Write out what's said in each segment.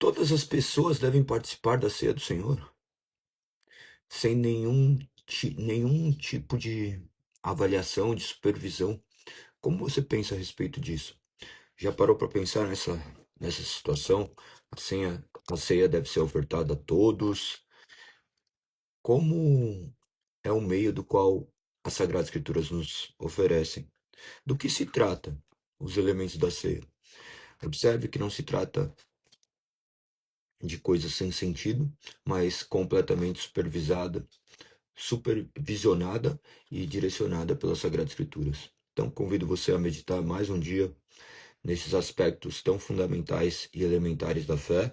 todas as pessoas devem participar da ceia do Senhor, sem nenhum tipo de avaliação, de supervisão. Como você pensa a respeito disso? Já parou para pensar nessa situação? A ceia deve ser ofertada a todos. Como é o meio do qual as Sagradas Escrituras nos oferecem? Do que se trata os elementos da ceia? Observe que não se trata de coisa sem sentido, mas completamente supervisionada e direcionada pelas Sagradas Escrituras. Então, convido você a meditar mais um dia nesses aspectos tão fundamentais e elementares da fé.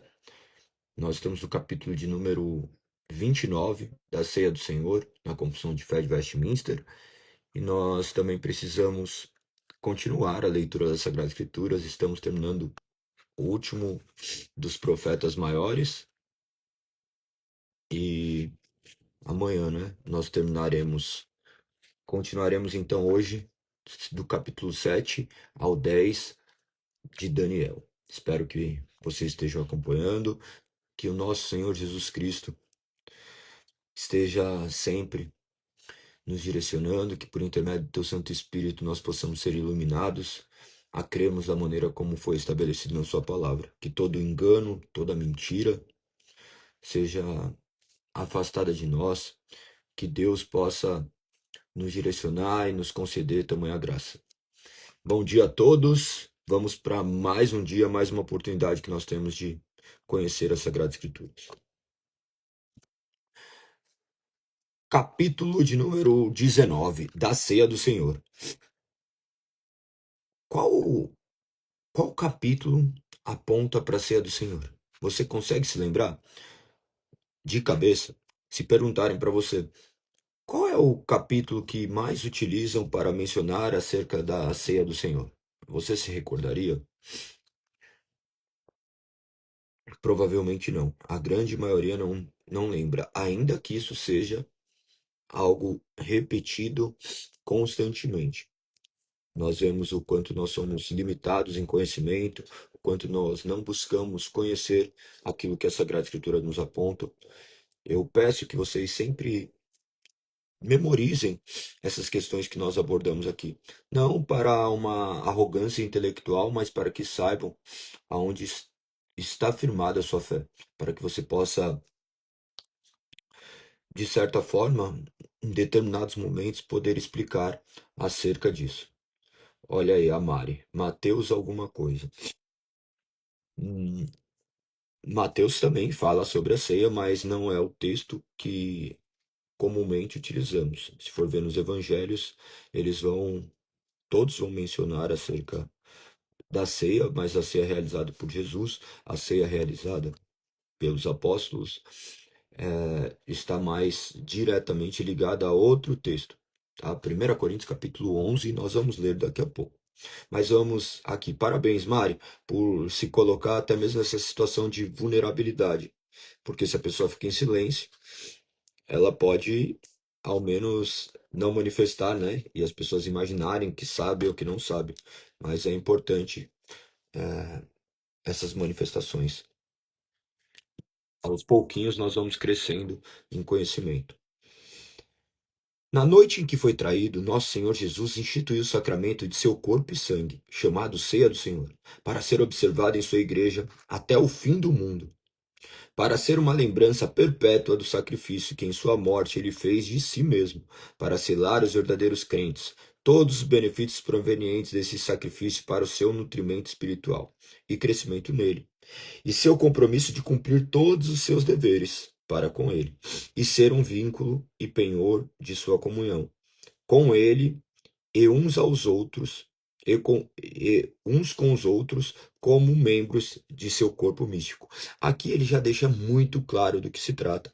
Nós estamos no capítulo de número 29 da Ceia do Senhor, na Confissão de Fé de Westminster, e nós também precisamos continuar a leitura das Sagradas Escrituras. Estamos terminando o último dos profetas maiores e amanhã, né, nós continuaremos então hoje do capítulo 7 ao 10 de Daniel. Espero que vocês estejam acompanhando, que o nosso Senhor Jesus Cristo esteja sempre nos direcionando, que por intermédio do Teu Santo Espírito nós possamos ser iluminados a crermos da maneira como foi estabelecido na Sua palavra, que todo engano, toda mentira seja afastada de nós, que Deus possa nos direcionar e nos conceder tamanha graça. Bom dia a todos. Vamos para mais um dia, mais uma oportunidade que nós temos de conhecer as Sagradas Escrituras. Capítulo de número 19 da Ceia do Senhor. Qual capítulo aponta para a Ceia do Senhor? Você consegue se lembrar? De cabeça, se perguntarem para você, qual é o capítulo que mais utilizam para mencionar acerca da Ceia do Senhor? Você se recordaria? Provavelmente não. A grande maioria não lembra, ainda que isso seja algo repetido constantemente. Nós vemos o quanto nós somos limitados em conhecimento, o quanto nós não buscamos conhecer aquilo que a Sagrada Escritura nos aponta. Eu peço que vocês sempre memorizem essas questões que nós abordamos aqui. Não para uma arrogância intelectual, mas para que saibam aonde está firmada a sua fé, para que você possa, de certa forma, em determinados momentos, poder explicar acerca disso. Olha aí, a Mari. Mateus alguma coisa. Mateus também fala sobre a ceia, mas não é o texto que comumente utilizamos. Se for ver nos evangelhos, todos vão mencionar acerca da ceia, mas a ceia realizada por Jesus, a ceia realizada pelos apóstolos, está mais diretamente ligada a outro texto. Tá? 1 Coríntios capítulo 11, nós vamos ler daqui a pouco. Mas vamos aqui. Parabéns, Mari, por se colocar até mesmo nessa situação de vulnerabilidade. Porque se a pessoa fica em silêncio, ela pode, ao menos, não manifestar, né? E as pessoas imaginarem que sabe ou que não sabe. Mas é importante essas manifestações. Aos pouquinhos nós vamos crescendo em conhecimento. Na noite em que foi traído, nosso Senhor Jesus instituiu o sacramento de seu corpo e sangue, chamado Ceia do Senhor, para ser observado em sua igreja até o fim do mundo, para ser uma lembrança perpétua do sacrifício que em sua morte ele fez de si mesmo, para selar os verdadeiros crentes, todos os benefícios provenientes desse sacrifício para o seu nutrimento espiritual e crescimento nele, e seu compromisso de cumprir todos os seus deveres para com ele, e ser um vínculo e penhor de sua comunhão, com ele e uns aos outros, e uns com os outros, como membros de seu corpo místico. Aqui ele já deixa muito claro do que se trata.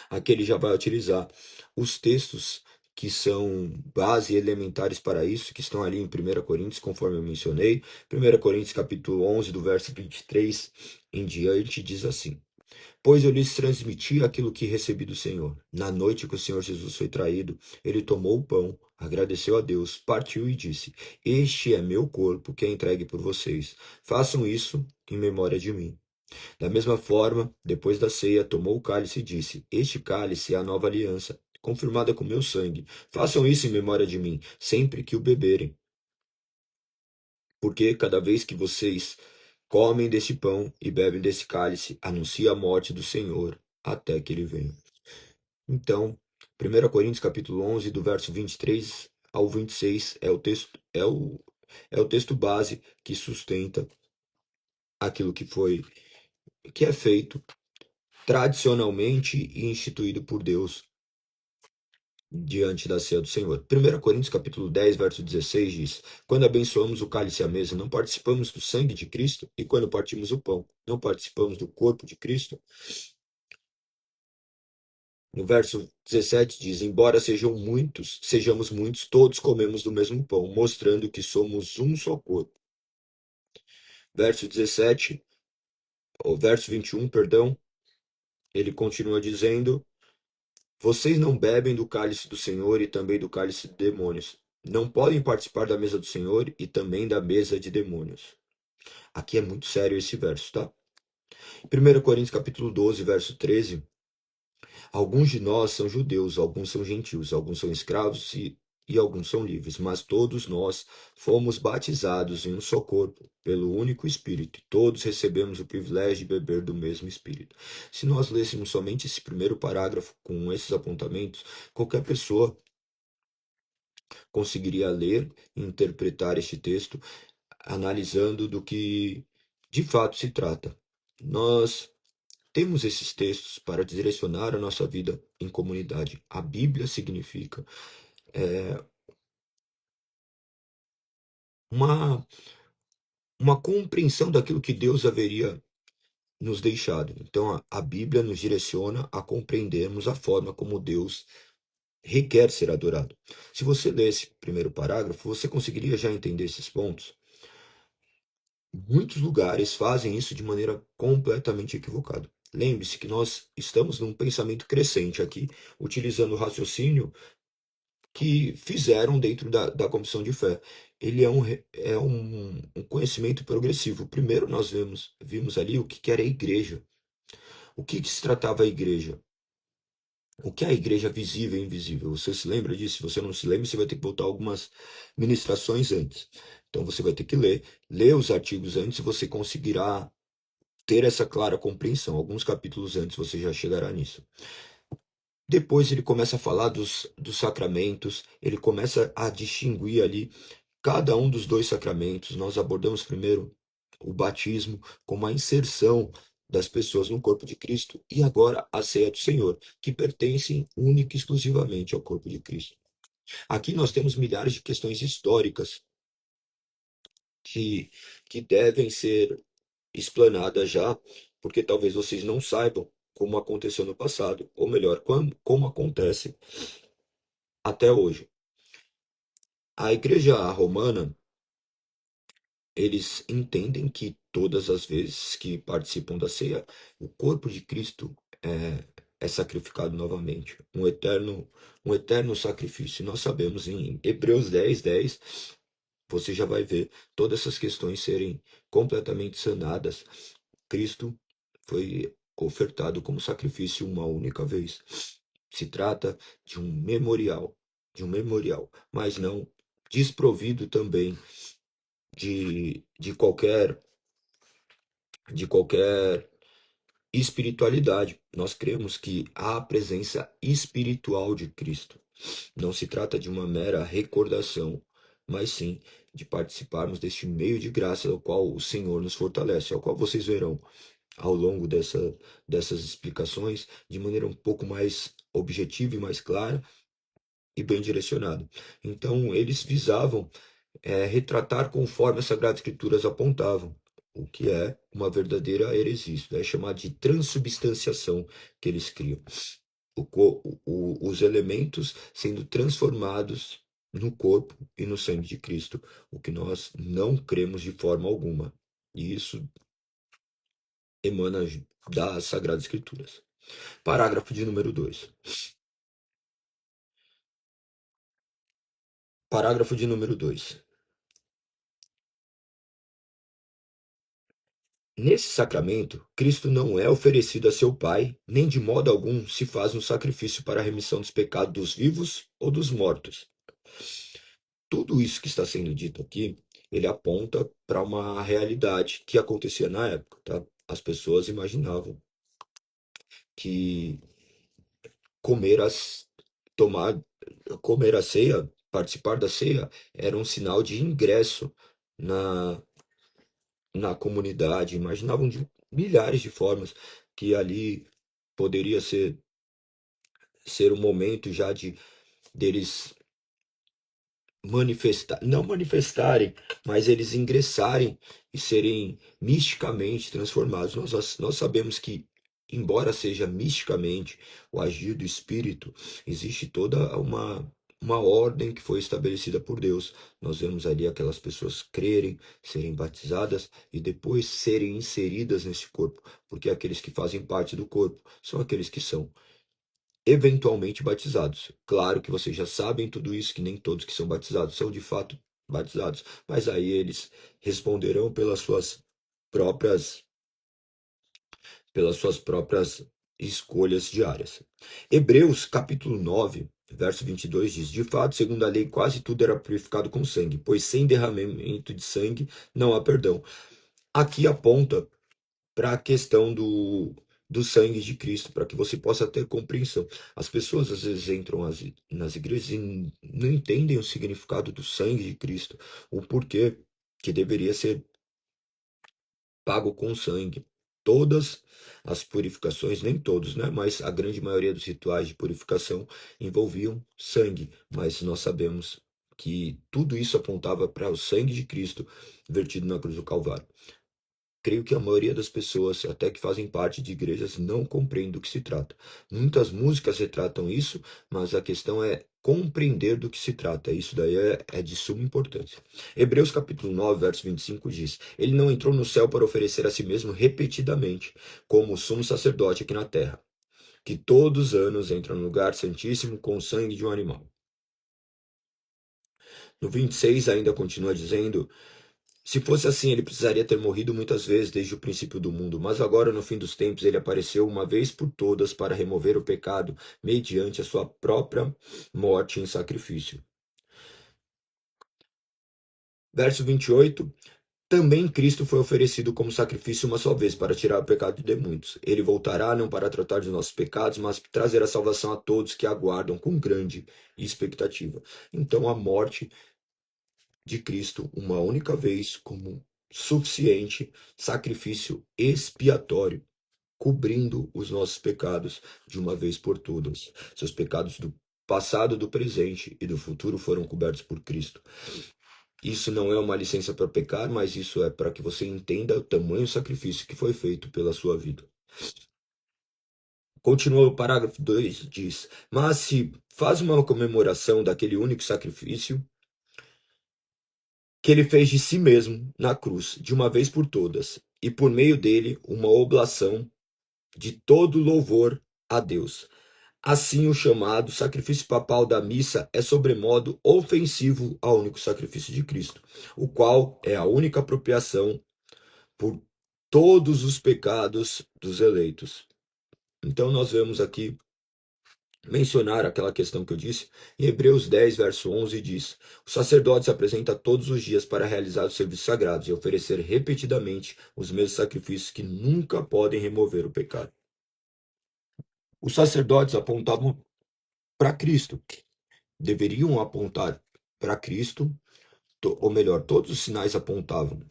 Aqui ele já vai utilizar os textos que são base elementares para isso, que estão ali em 1 Coríntios, conforme eu mencionei. 1 Coríntios capítulo 11, do verso 23 em diante, diz assim: Pois eu lhes transmiti aquilo que recebi do Senhor. Na noite que o Senhor Jesus foi traído, ele tomou o pão, agradeceu a Deus, partiu e disse: Este é meu corpo que é entregue por vocês. Façam isso em memória de mim. Da mesma forma, depois da ceia, tomou o cálice e disse: Este cálice é a nova aliança, confirmada com meu sangue. Façam isso em memória de mim, sempre que o beberem. Porque cada vez que vocês comem deste pão e bebem desse cálice, anuncia a morte do Senhor até que ele venha. Então, 1 Coríntios capítulo 11, do verso 23 ao 26 é o texto base que sustenta aquilo que é feito tradicionalmente e instituído por Deus diante da ceia do Senhor. 1 Coríntios capítulo 10, verso 16 diz: Quando abençoamos o cálice à mesa, não participamos do sangue de Cristo, e quando partimos o pão, não participamos do corpo de Cristo. No verso 17 diz: Embora sejamos muitos, todos comemos do mesmo pão, mostrando que somos um só corpo. Verso 17, ou verso 21, perdão, ele continua dizendo: Vocês não bebem do cálice do Senhor e também do cálice de demônios. Não podem participar da mesa do Senhor e também da mesa de demônios. Aqui é muito sério esse verso, tá? 1 Coríntios capítulo 12, verso 13. Alguns de nós são judeus, alguns são gentios, alguns são escravos e alguns são livres, mas todos nós fomos batizados em um só corpo, pelo único Espírito, e todos recebemos o privilégio de beber do mesmo Espírito. Se nós lêssemos somente esse primeiro parágrafo com esses apontamentos, qualquer pessoa conseguiria ler e interpretar este texto, analisando do que de fato se trata. Nós temos esses textos para direcionar a nossa vida em comunidade. A Bíblia significa uma, uma compreensão daquilo que Deus haveria nos deixado. Então, a Bíblia nos direciona a compreendermos a forma como Deus requer ser adorado. Se você lê esse primeiro parágrafo, você conseguiria já entender esses pontos? Muitos lugares fazem isso de maneira completamente equivocada. Lembre-se que nós estamos num pensamento crescente aqui, utilizando o raciocínio que fizeram dentro da confissão de fé. Ele é um conhecimento progressivo. Primeiro nós vimos ali o que era a igreja. O que se tratava a igreja? O que é a igreja visível e invisível? Você se lembra disso? Se você não se lembra, você vai ter que voltar algumas ministrações antes. Então você vai ter que ler os artigos antes e você conseguirá ter essa clara compreensão. Alguns capítulos antes você já chegará nisso. Depois ele começa a falar dos sacramentos, ele começa a distinguir ali cada um dos dois sacramentos. Nós abordamos primeiro o batismo como a inserção das pessoas no corpo de Cristo e agora a ceia do Senhor, que pertencem única e exclusivamente ao corpo de Cristo. Aqui nós temos milhares de questões históricas que, que devem ser explanadas já, porque talvez vocês não saibam como aconteceu no passado, ou melhor, como acontece até hoje. A Igreja Romana, eles entendem que todas as vezes que participam da ceia, o corpo de Cristo é sacrificado novamente, um eterno sacrifício. E nós sabemos em Hebreus 10, 10, você já vai ver todas essas questões serem completamente sanadas. Cristo foi ofertado como sacrifício uma única vez. Se trata de um memorial, mas não desprovido também de qualquer espiritualidade. Nós cremos que há a presença espiritual de Cristo. Não se trata de uma mera recordação, mas sim de participarmos deste meio de graça ao qual o Senhor nos fortalece, ao qual vocês verão ao longo dessas explicações de maneira um pouco mais objetiva e mais clara e bem direcionada. Então, eles visavam retratar conforme as Sagradas Escrituras apontavam, o que é uma verdadeira heresia. Isso é chamado de transubstanciação que eles criam. Os elementos sendo transformados no corpo e no sangue de Cristo, o que nós não cremos de forma alguma. E isso emana das Sagradas Escrituras. Parágrafo de número 2. Parágrafo de número 2. Nesse sacramento, Cristo não é oferecido a seu Pai, nem de modo algum se faz um sacrifício para a remissão dos pecados dos vivos ou dos mortos. Tudo isso que está sendo dito aqui, ele aponta para uma realidade que acontecia na época, tá? As pessoas imaginavam que comer as tomar comer a ceia, participar da ceia era um sinal de ingresso na na comunidade, imaginavam de milhares de formas que ali poderia ser um momento já de deles manifestar, não manifestarem, mas eles ingressarem e serem misticamente transformados. Nós sabemos que, embora seja misticamente o agir do Espírito, existe toda uma ordem que foi estabelecida por Deus. Nós vemos ali aquelas pessoas crerem, serem batizadas e depois serem inseridas nesse corpo, porque aqueles que fazem parte do corpo são aqueles que são eventualmente batizados. Claro que vocês já sabem tudo isso, que nem todos que são batizados são de fato batizados, mas aí eles responderão próprias, pelas suas próprias escolhas diárias. Hebreus capítulo 9, verso 22 diz: De fato, segundo a lei, quase tudo era purificado com sangue, pois sem derramamento de sangue não há perdão. Aqui aponta para a questão do sangue de Cristo, para que você possa ter compreensão. As pessoas às vezes entram nas igrejas e não entendem o significado do sangue de Cristo, o porquê que deveria ser pago com sangue. Todas as purificações, nem todos, né? Mas a grande maioria dos rituais de purificação envolviam sangue, mas nós sabemos que tudo isso apontava para o sangue de Cristo vertido na cruz do Calvário. Creio que a maioria das pessoas, até que fazem parte de igrejas, não compreende do que se trata. Muitas músicas retratam isso, mas a questão é compreender do que se trata. Isso daí é de suma importância. Hebreus capítulo 9, verso 25 diz: Ele não entrou no céu para oferecer a si mesmo repetidamente, como o sumo sacerdote aqui na terra, que todos os anos entra no lugar santíssimo com o sangue de um animal. No 26 ainda continua dizendo: Se fosse assim, ele precisaria ter morrido muitas vezes desde o princípio do mundo, mas agora, no fim dos tempos, ele apareceu uma vez por todas para remover o pecado mediante a sua própria morte em sacrifício. Verso 28. Também Cristo foi oferecido como sacrifício uma só vez para tirar o pecado de muitos. Ele voltará não para tratar de nossos pecados, mas para trazer a salvação a todos que aguardam com grande expectativa. Então, a morte de Cristo uma única vez como suficiente sacrifício expiatório, cobrindo os nossos pecados de uma vez por todas. Seus pecados do passado, do presente e do futuro foram cobertos por Cristo. Isso não é uma licença para pecar, mas isso é para que você entenda o tamanho do sacrifício que foi feito pela sua vida. Continua o parágrafo 2, diz: Mas se faz uma comemoração daquele único sacrifício que ele fez de si mesmo na cruz, de uma vez por todas, e por meio dele uma oblação de todo louvor a Deus. Assim, o chamado sacrifício papal da missa é sobremodo ofensivo ao único sacrifício de Cristo, o qual é a única apropriação por todos os pecados dos eleitos. Então, nós vemos aqui mencionar aquela questão que eu disse, em Hebreus 10, verso 11, diz: O sacerdote se apresenta todos os dias para realizar os serviços sagrados e oferecer repetidamente os mesmos sacrifícios que nunca podem remover o pecado. Os sacerdotes apontavam para Cristo, deveriam apontar para Cristo, ou melhor, todos os sinais apontavam.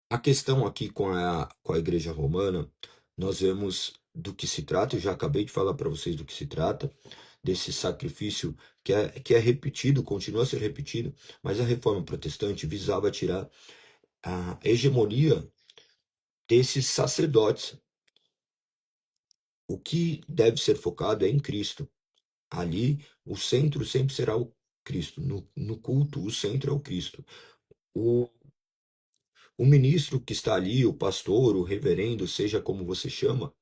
A questão aqui com a Igreja Romana, nós vemos do que se trata, eu já acabei de falar para vocês do que se trata, desse sacrifício que é repetido, continua a ser repetido, mas a reforma protestante visava tirar a hegemonia desses sacerdotes. O que deve ser focado é em Cristo. Ali, o centro sempre será o Cristo. No culto, o centro é o Cristo. O, O ministro que está ali, o pastor, o reverendo, seja como você chama,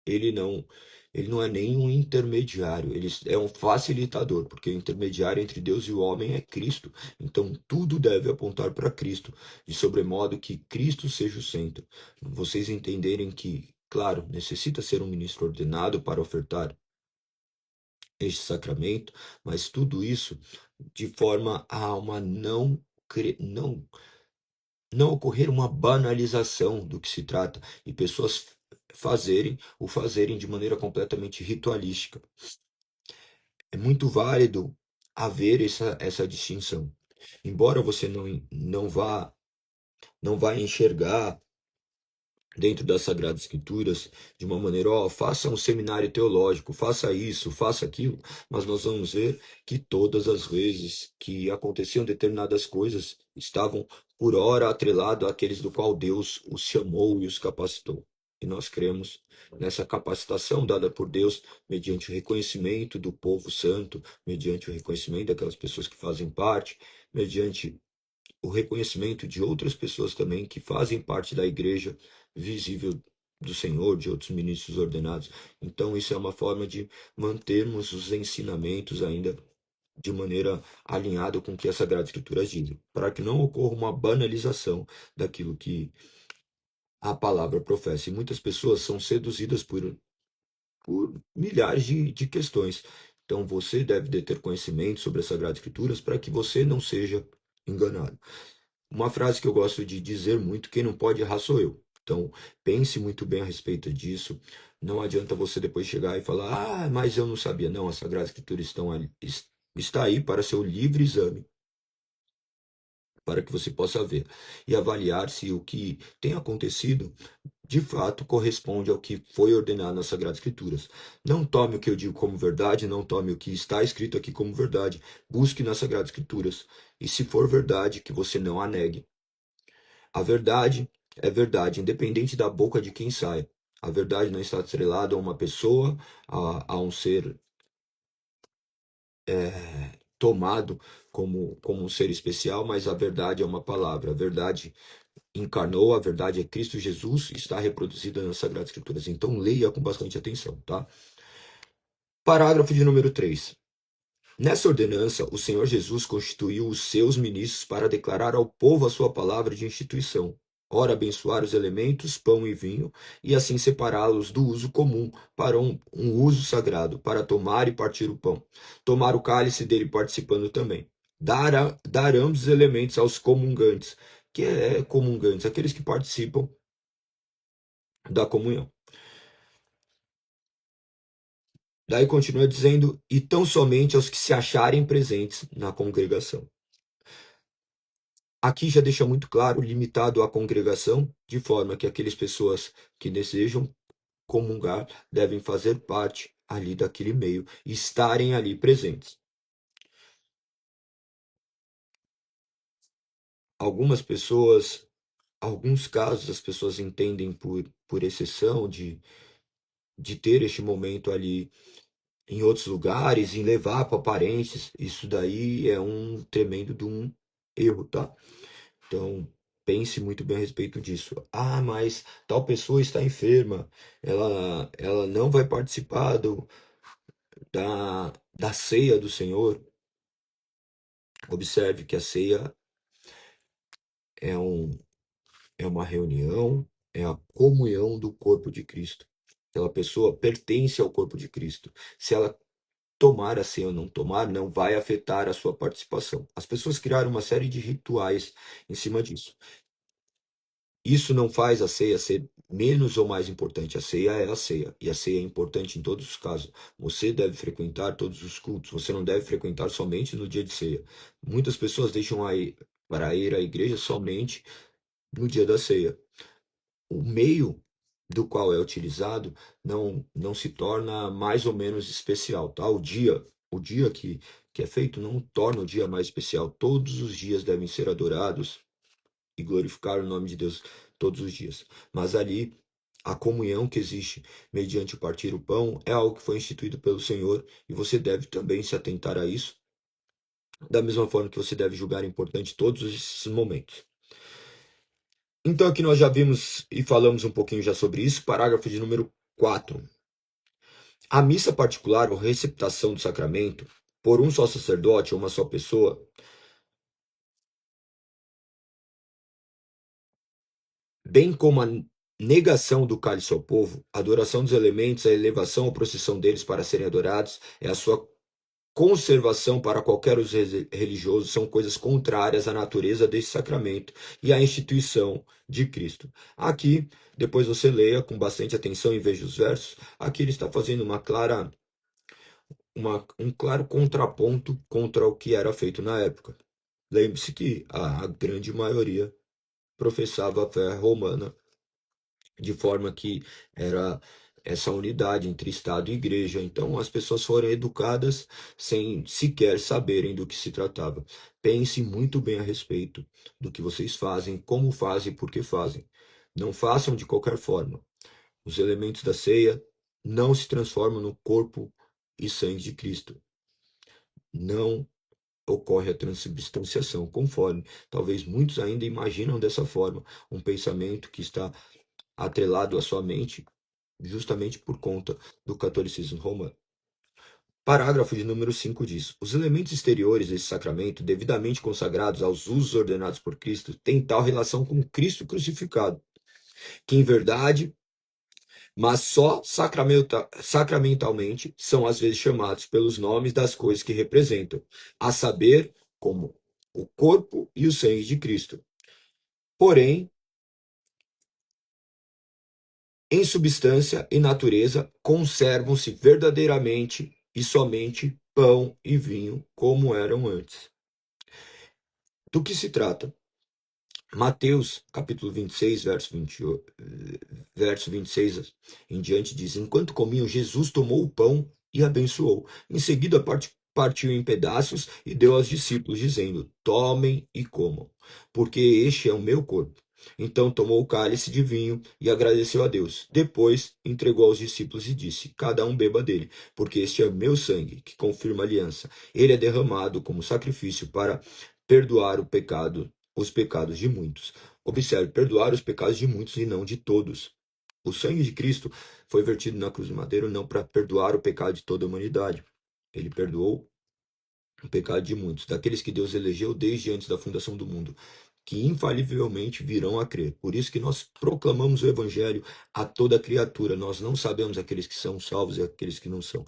ele não, ele não é nem um intermediário, ele é um facilitador, porque o intermediário entre Deus e o homem é Cristo. Então tudo deve apontar para Cristo, de sobremodo que Cristo seja o centro. Vocês entenderem que, claro, necessita ser um ministro ordenado para ofertar este sacramento, mas tudo isso de forma a uma não ocorrer uma banalização do que se trata e pessoas fazerem de maneira completamente ritualística. É muito válido haver essa distinção. Embora você não vá enxergar dentro das Sagradas Escrituras de uma maneira, ó, faça um seminário teológico, faça isso, faça aquilo, mas nós vamos ver que todas as vezes que aconteciam determinadas coisas estavam por ora atrelado àqueles do qual Deus os chamou e os capacitou. E nós cremos nessa capacitação dada por Deus mediante o reconhecimento do povo santo, mediante o reconhecimento daquelas pessoas que fazem parte, mediante o reconhecimento de outras pessoas também que fazem parte da igreja visível do Senhor, de outros ministros ordenados. Então, isso é uma forma de mantermos os ensinamentos ainda de maneira alinhada com o que as Sagradas Escrituras dizem, para que não ocorra uma banalização daquilo que a palavra professa. E muitas pessoas são seduzidas por milhares de questões. Então, você deve ter conhecimento sobre as Sagradas Escrituras para que você não seja enganado. Uma frase que eu gosto de dizer muito: quem não pode errar sou eu. Então, pense muito bem a respeito disso. Não adianta você depois chegar e falar, ah, mas eu não sabia. Não, as Sagradas Escrituras está aí para seu livre exame, para que você possa ver e avaliar se o que tem acontecido de fato corresponde ao que foi ordenado nas Sagradas Escrituras. Não tome o que eu digo como verdade, não tome o que está escrito aqui como verdade. Busque nas Sagradas Escrituras. E se for verdade, que você não a negue. A verdade é verdade, independente da boca de quem sai. A verdade não está atrelada a uma pessoa, a um ser tomado como um ser especial, mas a verdade é uma palavra. A verdade encarnou, a verdade é Cristo Jesus, está reproduzida nas Sagradas Escrituras. Então leia com bastante atenção, tá? Parágrafo de número 3. Nessa ordenança, o Senhor Jesus constituiu os seus ministros para declarar ao povo a sua palavra de instituição, ora abençoar os elementos, pão e vinho, e assim separá-los do uso comum para um uso sagrado, para tomar e partir o pão, tomar o cálice dele participando também. Dar ambos os elementos aos comungantes, que é comungantes, aqueles que participam da comunhão. Daí continua dizendo, e tão somente aos que se acharem presentes na congregação. Aqui já deixa muito claro, limitado à congregação, de forma que aquelas pessoas que desejam comungar devem fazer parte ali daquele meio, estarem ali presentes. Algumas pessoas, alguns casos, as pessoas entendem por exceção de ter este momento ali em outros lugares, em levar para parentes. Isso daí é um tremendo de um erro, tá? Então, pense muito bem a respeito disso. Ah, mas tal pessoa está enferma, ela não vai participar da ceia do Senhor. Observe que a ceia é, um, é uma reunião, é a comunhão do corpo de Cristo. Aquela pessoa pertence ao corpo de Cristo. Se ela tomar a ceia ou não tomar, não vai afetar a sua participação. As pessoas criaram uma série de rituais em cima disso. Isso não faz a ceia ser menos ou mais importante. A ceia é a ceia. E a ceia é importante em todos os casos. Você deve frequentar todos os cultos. Você não deve frequentar somente no dia de ceia. Muitas pessoas deixam para ir à igreja somente no dia da ceia. O meio do qual é utilizado não se torna mais ou menos especial, tá? O dia que é feito não torna o dia mais especial. Todos os dias devem ser adorados e glorificar o nome de Deus todos os dias. Mas ali, a comunhão que existe mediante o partir o pão é algo que foi instituído pelo Senhor e você deve também se atentar a isso, da mesma forma que você deve julgar importante todos esses momentos. Então aqui nós já vimos e falamos um pouquinho já sobre isso, parágrafo de número 4. A missa particular ou receptação do sacramento por um só sacerdote ou uma só pessoa, bem como a negação do cálice ao povo, a adoração dos elementos, a elevação ou procissão deles para serem adorados, é a sua conservação para qualquer uso religioso, são coisas contrárias à natureza desse sacramento e à instituição de Cristo. Aqui, depois você leia com bastante atenção e veja os versos, aqui ele está fazendo um claro contraponto contra o que era feito na época. Lembre-se que a grande maioria professava a fé romana, de forma que era essa unidade entre Estado e Igreja. Então, as pessoas foram educadas sem sequer saberem do que se tratava. Pense muito bem a respeito do que vocês fazem, como fazem e por que fazem. Não façam de qualquer forma. Os elementos da ceia não se transformam no corpo e sangue de Cristo. Não ocorre a transubstanciação, conforme talvez muitos ainda imaginam dessa forma, um pensamento que está atrelado à sua mente justamente por conta do catolicismo romano. Parágrafo de número 5 diz: os elementos exteriores desse sacramento, devidamente consagrados aos usos ordenados por Cristo, têm tal relação com Cristo crucificado, que em verdade, mas só sacramentalmente, são às vezes chamados pelos nomes das coisas que representam, a saber, como o corpo e o sangue de Cristo. Porém, em substância e natureza, conservam-se verdadeiramente e somente pão e vinho, como eram antes. Do que se trata? Mateus, capítulo 26, verso 26 em diante, diz: enquanto comiam, Jesus tomou o pão e abençoou. Em seguida, partiu em pedaços e deu aos discípulos, dizendo: tomem e comam, porque este é o meu corpo. Então tomou o cálice de vinho e agradeceu a Deus. Depois entregou aos discípulos e disse: cada um beba dele, porque este é o meu sangue, que confirma a aliança. Ele é derramado como sacrifício para perdoar os pecados de muitos. Observe, perdoar os pecados de muitos e não de todos. O sangue de Cristo foi vertido na cruz do madeiro não para perdoar o pecado de toda a humanidade. Ele perdoou o pecado de muitos, daqueles que Deus elegeu desde antes da fundação do mundo, que infalivelmente virão a crer. Por isso que nós proclamamos o evangelho a toda criatura. Nós não sabemos aqueles que são salvos e aqueles que não são.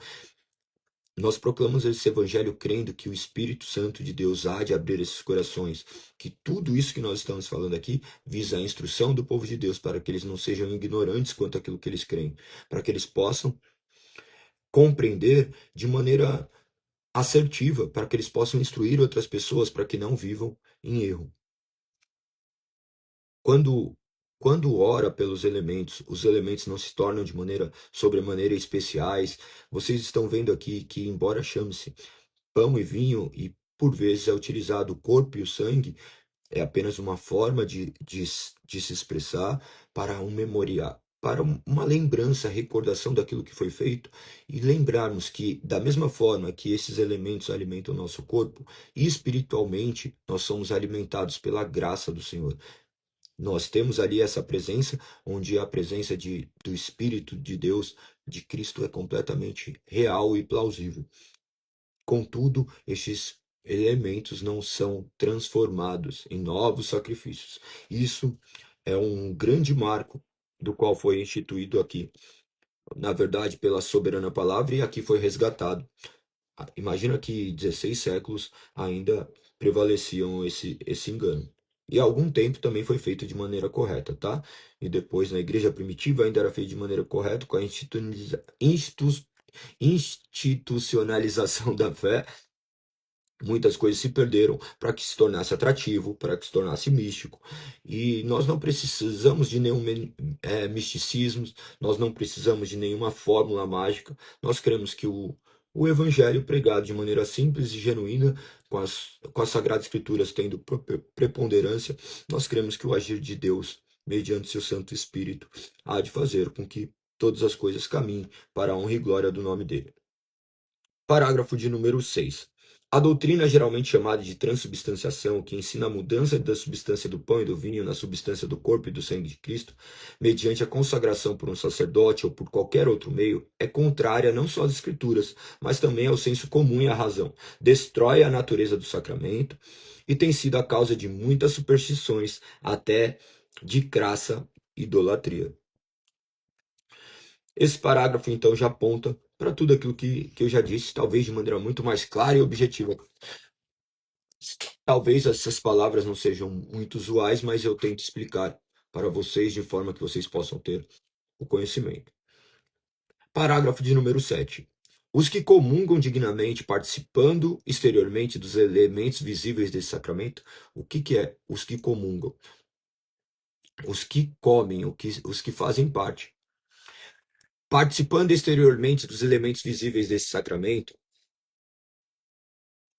Nós proclamamos esse evangelho crendo que o Espírito Santo de Deus há de abrir esses corações, que tudo isso que nós estamos falando aqui visa a instrução do povo de Deus, para que eles não sejam ignorantes quanto àquilo que eles creem, para que eles possam compreender de maneira assertiva, para que eles possam instruir outras pessoas para que não vivam em erro. Quando ora pelos elementos, os elementos não se tornam de maneira sobremaneira especiais. Vocês estão vendo aqui que, embora chame-se pão e vinho, e por vezes é utilizado o corpo e o sangue, é apenas uma forma de se expressar para um memorial, para uma lembrança, recordação daquilo que foi feito, e lembrarmos que, da mesma forma que esses elementos alimentam o nosso corpo, espiritualmente nós somos alimentados pela graça do Senhor. Nós temos ali essa presença, onde a presença do Espírito de Deus, de Cristo, é completamente real e plausível. Contudo, estes elementos não são transformados em novos sacrifícios. Isso é um grande marco do qual foi instituído aqui, na verdade, pela soberana palavra, e aqui foi resgatado. Imagina que 16 séculos ainda prevaleciam esse engano. E há algum tempo também foi feito de maneira correta, tá? E depois, na igreja primitiva, ainda era feito de maneira correta, com a institucionalização da fé. Muitas coisas se perderam para que se tornasse atrativo, para que se tornasse místico. E nós não precisamos de nenhum misticismo, nós não precisamos de nenhuma fórmula mágica. Nós cremos que o evangelho pregado de maneira simples e genuína, com as Sagradas Escrituras tendo preponderância, nós cremos que o agir de Deus, mediante seu Santo Espírito, há de fazer com que todas as coisas caminhem para a honra e glória do nome dele. Parágrafo de número 6. A doutrina geralmente chamada de transubstanciação, que ensina a mudança da substância do pão e do vinho na substância do corpo e do sangue de Cristo, mediante a consagração por um sacerdote ou por qualquer outro meio, é contrária não só às Escrituras, mas também ao senso comum e à razão. Destrói a natureza do sacramento e tem sido a causa de muitas superstições, até de crassa idolatria. Esse parágrafo, então, já aponta para tudo aquilo que eu já disse, talvez de maneira muito mais clara e objetiva. Talvez essas palavras não sejam muito usuais, mas eu tento explicar para vocês de forma que vocês possam ter o conhecimento. Parágrafo de número 7. Os que comungam dignamente, participando exteriormente dos elementos visíveis desse sacramento, o que é os que comungam? Os que comem, os que fazem parte. Participando exteriormente dos elementos visíveis desse sacramento,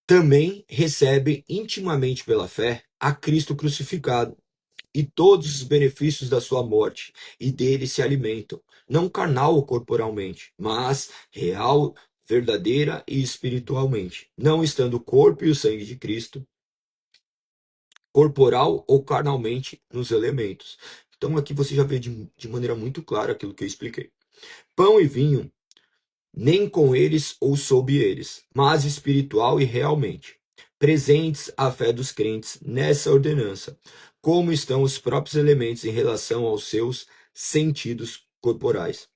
também recebem intimamente pela fé a Cristo crucificado e todos os benefícios da sua morte, e dele se alimentam, não carnal ou corporalmente, mas real, verdadeira e espiritualmente, não estando o corpo e o sangue de Cristo, corporal ou carnalmente, nos elementos. Então aqui você já vê de maneira muito clara aquilo que eu expliquei. Pão e vinho, nem com eles ou sob eles, mas espiritual e realmente, presentes à fé dos crentes nessa ordenança, como estão os próprios elementos em relação aos seus sentidos corporais.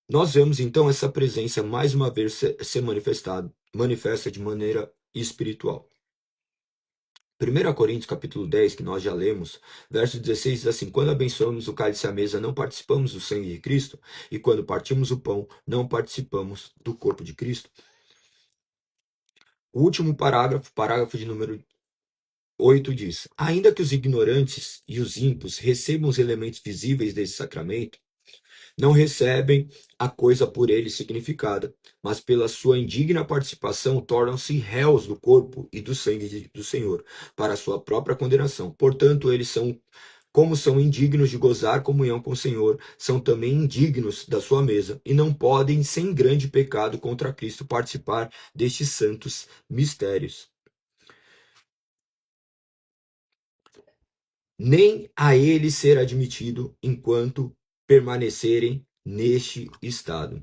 Nós vemos então essa presença mais uma vez ser manifesta de maneira espiritual. 1 Coríntios capítulo 10, que nós já lemos, verso 16 diz assim: quando abençoamos o cálice à mesa, não participamos do sangue de Cristo, e quando partimos o pão, não participamos do corpo de Cristo. O último parágrafo, parágrafo de número 8, diz: ainda que os ignorantes e os ímpios recebam os elementos visíveis desse sacramento, não recebem a coisa por ele significada, mas pela sua indigna participação tornam-se réus do corpo e do sangue do Senhor, para a sua própria condenação. Portanto, eles são, como são indignos de gozar comunhão com o Senhor, são também indignos da sua mesa, e não podem, sem grande pecado contra Cristo, participar destes santos mistérios. Nem a ele ser admitido enquanto permanecerem neste estado.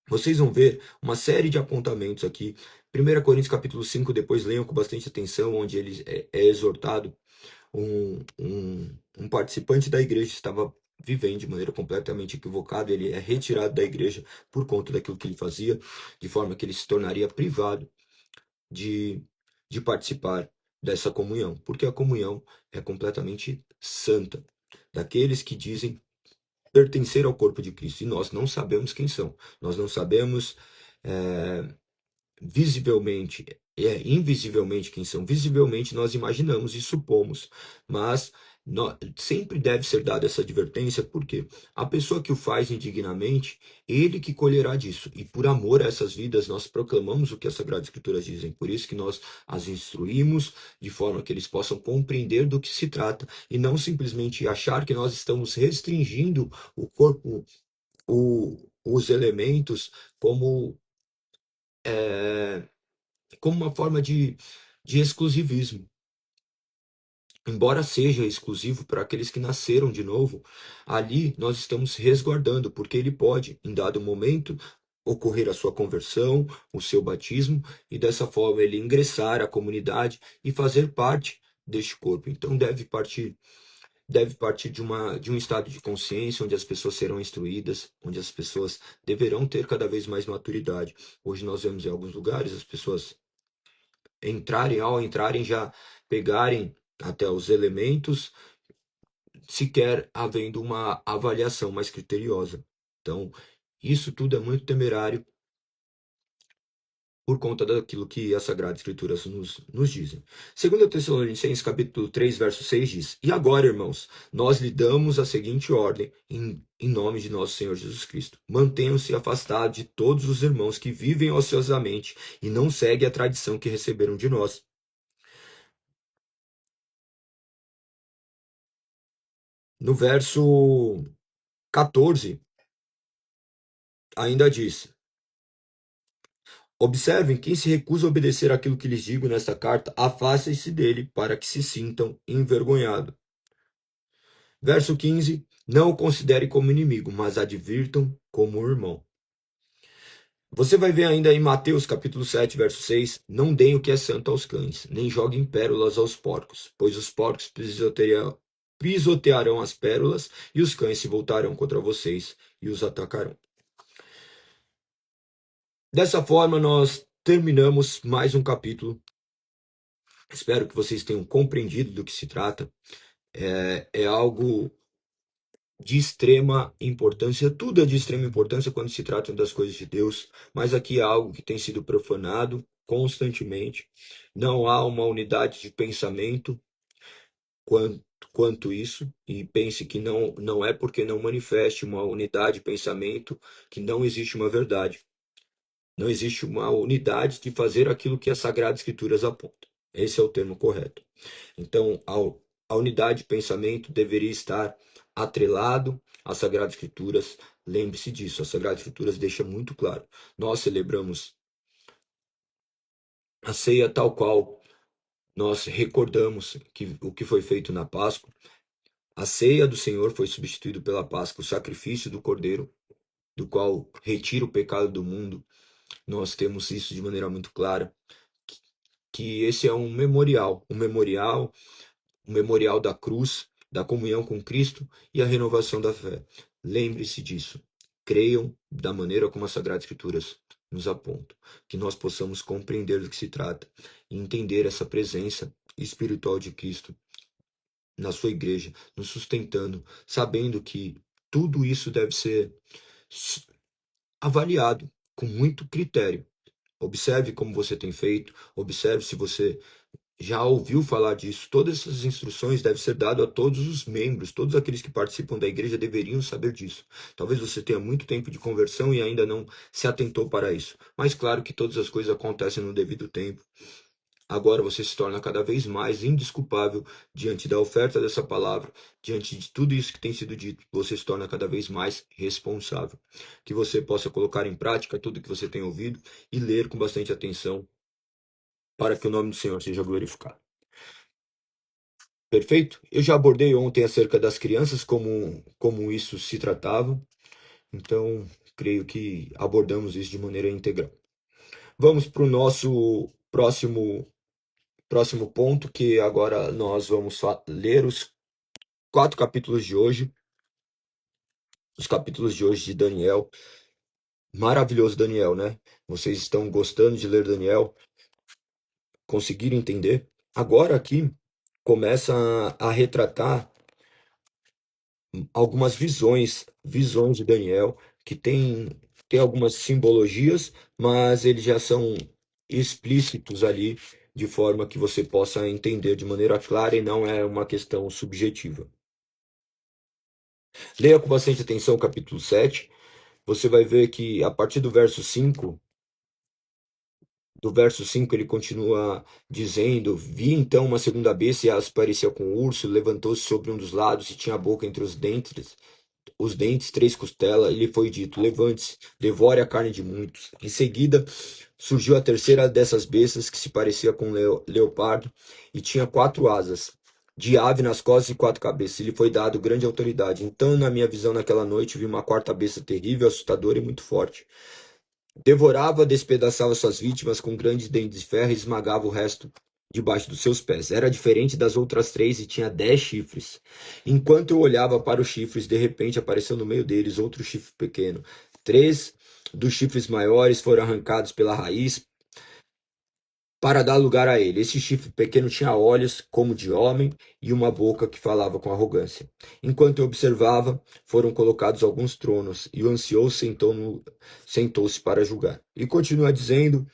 Vocês vão ver uma série de apontamentos aqui. 1 Coríntios capítulo 5, depois leiam com bastante atenção, onde ele é exortado. Um participante da igreja estava vivendo de maneira completamente equivocada, ele é retirado da igreja por conta daquilo que ele fazia, de forma que ele se tornaria privado de participar dessa comunhão, porque a comunhão é completamente santa, daqueles que dizem pertencer ao corpo de Cristo, e nós não sabemos quem são, nós não sabemos visivelmente, invisivelmente quem são, visivelmente nós imaginamos e supomos, mas sempre deve ser dada essa advertência, porque a pessoa que o faz indignamente, ele que colherá disso, e por amor a essas vidas nós proclamamos o que as Sagradas Escrituras dizem, por isso que nós as instruímos de forma que eles possam compreender do que se trata, e não simplesmente achar que nós estamos restringindo o corpo, os elementos como como uma forma de exclusivismo. Embora seja exclusivo para aqueles que nasceram de novo, ali nós estamos resguardando, porque ele pode, em dado momento, ocorrer a sua conversão, o seu batismo, e dessa forma ele ingressar à comunidade e fazer parte deste corpo. Então deve partir de um estado de consciência onde as pessoas serão instruídas, onde as pessoas deverão ter cada vez mais maturidade. Hoje nós vemos em alguns lugares as pessoas ao entrarem já pegarem até os elementos, sequer havendo uma avaliação mais criteriosa. Então, isso tudo é muito temerário por conta daquilo que as Sagradas Escrituras nos dizem. Segundo Tessalonicenses, capítulo 3, verso 6 diz: e agora, irmãos, nós lhe damos a seguinte ordem, em nome de nosso Senhor Jesus Cristo. Mantenham-se afastados de todos os irmãos que vivem ociosamente e não seguem a tradição que receberam de nós. No verso 14, ainda diz: Observem, quem se recusa a obedecer aquilo que lhes digo nesta carta, afastem-se dele para que se sintam envergonhados. Verso 15: não o considere como inimigo, mas advirtam como irmão. Você vai ver ainda em Mateus capítulo 7, verso 6, não deem o que é santo aos cães, nem joguem pérolas aos porcos, pois os porcos pisotearão as pérolas e os cães se voltarão contra vocês e os atacarão. Dessa forma, nós terminamos mais um capítulo. Espero que vocês tenham compreendido do que se trata. É algo de extrema importância, tudo é de extrema importância quando se trata das coisas de Deus, mas aqui é algo que tem sido profanado constantemente. Não há uma unidade de pensamento quanto isso, e pense que não é porque não manifeste uma unidade de pensamento que não existe uma verdade. Não existe uma unidade de fazer aquilo que as Sagradas Escrituras apontam. Esse é o termo correto. Então, a unidade de pensamento deveria estar atrelado às Sagradas Escrituras. Lembre-se disso, as Sagradas Escrituras deixam muito claro. Nós celebramos a ceia tal qual nós recordamos o que foi feito na Páscoa. A ceia do Senhor foi substituída pela Páscoa, o sacrifício do Cordeiro, do qual retira o pecado do mundo. Nós temos isso de maneira muito clara, que esse é um memorial da cruz, da comunhão com Cristo e a renovação da fé. Lembre-se disso. Creiam da maneira como as Sagradas Escrituras nos apontam, que nós possamos compreender do que se trata e entender essa presença espiritual de Cristo na sua igreja, nos sustentando, sabendo que tudo isso deve ser avaliado com muito critério. Observe como você tem feito, observe se você já ouviu falar disso. Todas essas instruções devem ser dadas a todos os membros, todos aqueles que participam da igreja deveriam saber disso. Talvez você tenha muito tempo de conversão e ainda não se atentou para isso. Mas claro que todas as coisas acontecem no devido tempo. Agora você se torna cada vez mais indesculpável diante da oferta dessa palavra, diante de tudo isso que tem sido dito. Você se torna cada vez mais responsável. Que você possa colocar em prática tudo que você tem ouvido e ler com bastante atenção para que o nome do Senhor seja glorificado. Perfeito? Eu já abordei ontem acerca das crianças, como isso se tratava. Então, creio que abordamos isso de maneira integral. Vamos para o nosso próximo ponto, que agora nós vamos ler os 4 capítulos de hoje. Os capítulos de hoje de Daniel. Maravilhoso Daniel, né? Vocês estão gostando de ler Daniel? Conseguiram entender? Agora aqui começa a retratar algumas visões de Daniel, que tem algumas simbologias, mas eles já são explícitos ali, de forma que você possa entender de maneira clara e não é uma questão subjetiva. Leia com bastante atenção o capítulo 7. Você vai ver que a partir do verso 5, ele continua dizendo: vi então uma segunda besta e ela se parecia com um urso, levantou-se sobre um dos lados e tinha a boca entre os dentes, 3 costelas, e lhe foi dito: levante-se, devore a carne de muitos. Em seguida, surgiu a terceira dessas bestas, que se parecia com um leopardo, e tinha 4 asas, de ave nas costas e 4 cabeças, e lhe foi dado grande autoridade. Então, na minha visão naquela noite, vi uma quarta besta terrível, assustadora e muito forte. Devorava, despedaçava suas vítimas com grandes dentes de ferro e esmagava o resto debaixo dos seus pés. Era diferente das outras 3 e tinha 10 chifres. Enquanto eu olhava para os chifres, de repente apareceu no meio deles outro chifre pequeno. 3 dos chifres maiores foram arrancados pela raiz para dar lugar a ele. Esse chifre pequeno tinha olhos como de homem e uma boca que falava com arrogância. Enquanto eu observava, foram colocados alguns tronos, e o ancião sentou-se para julgar. E continua dizendo,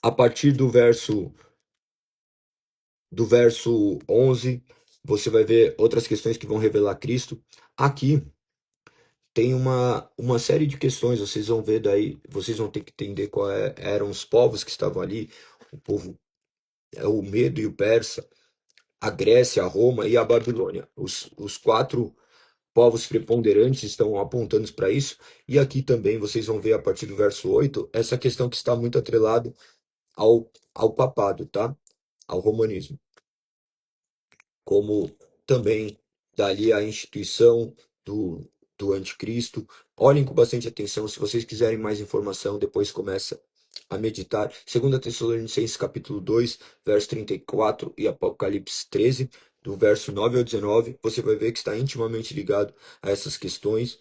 a partir do verso 11, você vai ver outras questões que vão revelar Cristo. Aqui tem uma série de questões, vocês vão ver daí, vocês vão ter que entender eram os povos que estavam ali, o povo, o Medo e o Persa, a Grécia, a Roma e a Babilônia. Os 4 povos preponderantes estão apontando para isso. E aqui também vocês vão ver a partir do verso 8 essa questão que está muito atrelado ao papado, tá? Ao romanismo, como também dali a instituição do, do anticristo. Olhem com bastante atenção, se vocês quiserem mais informação, depois começa a meditar. 2 Tessalonicenses capítulo 2, verso 34 e Apocalipse 13, do verso 9 ao 19, você vai ver que está intimamente ligado a essas questões.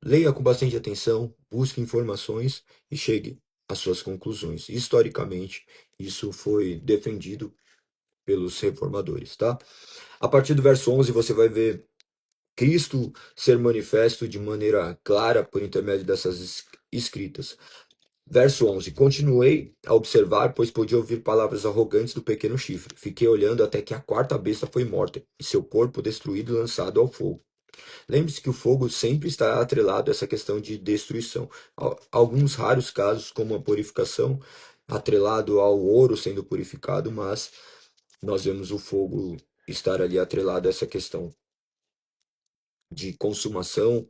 Leia com bastante atenção, busque informações e chegue às suas conclusões. Historicamente, isso foi defendido pelos reformadores, tá? A partir do verso 11, você vai ver Cristo ser manifesto de maneira clara por intermédio dessas escritas. Verso 11: Continuei a observar, pois podia ouvir palavras arrogantes do pequeno chifre. Fiquei olhando até que a quarta besta foi morta, e seu corpo destruído e lançado ao fogo. Lembre-se que o fogo sempre está atrelado a essa questão de destruição. Alguns raros casos, como a purificação, atrelado ao ouro sendo purificado, mas nós vemos o fogo estar ali atrelado a essa questão de consumação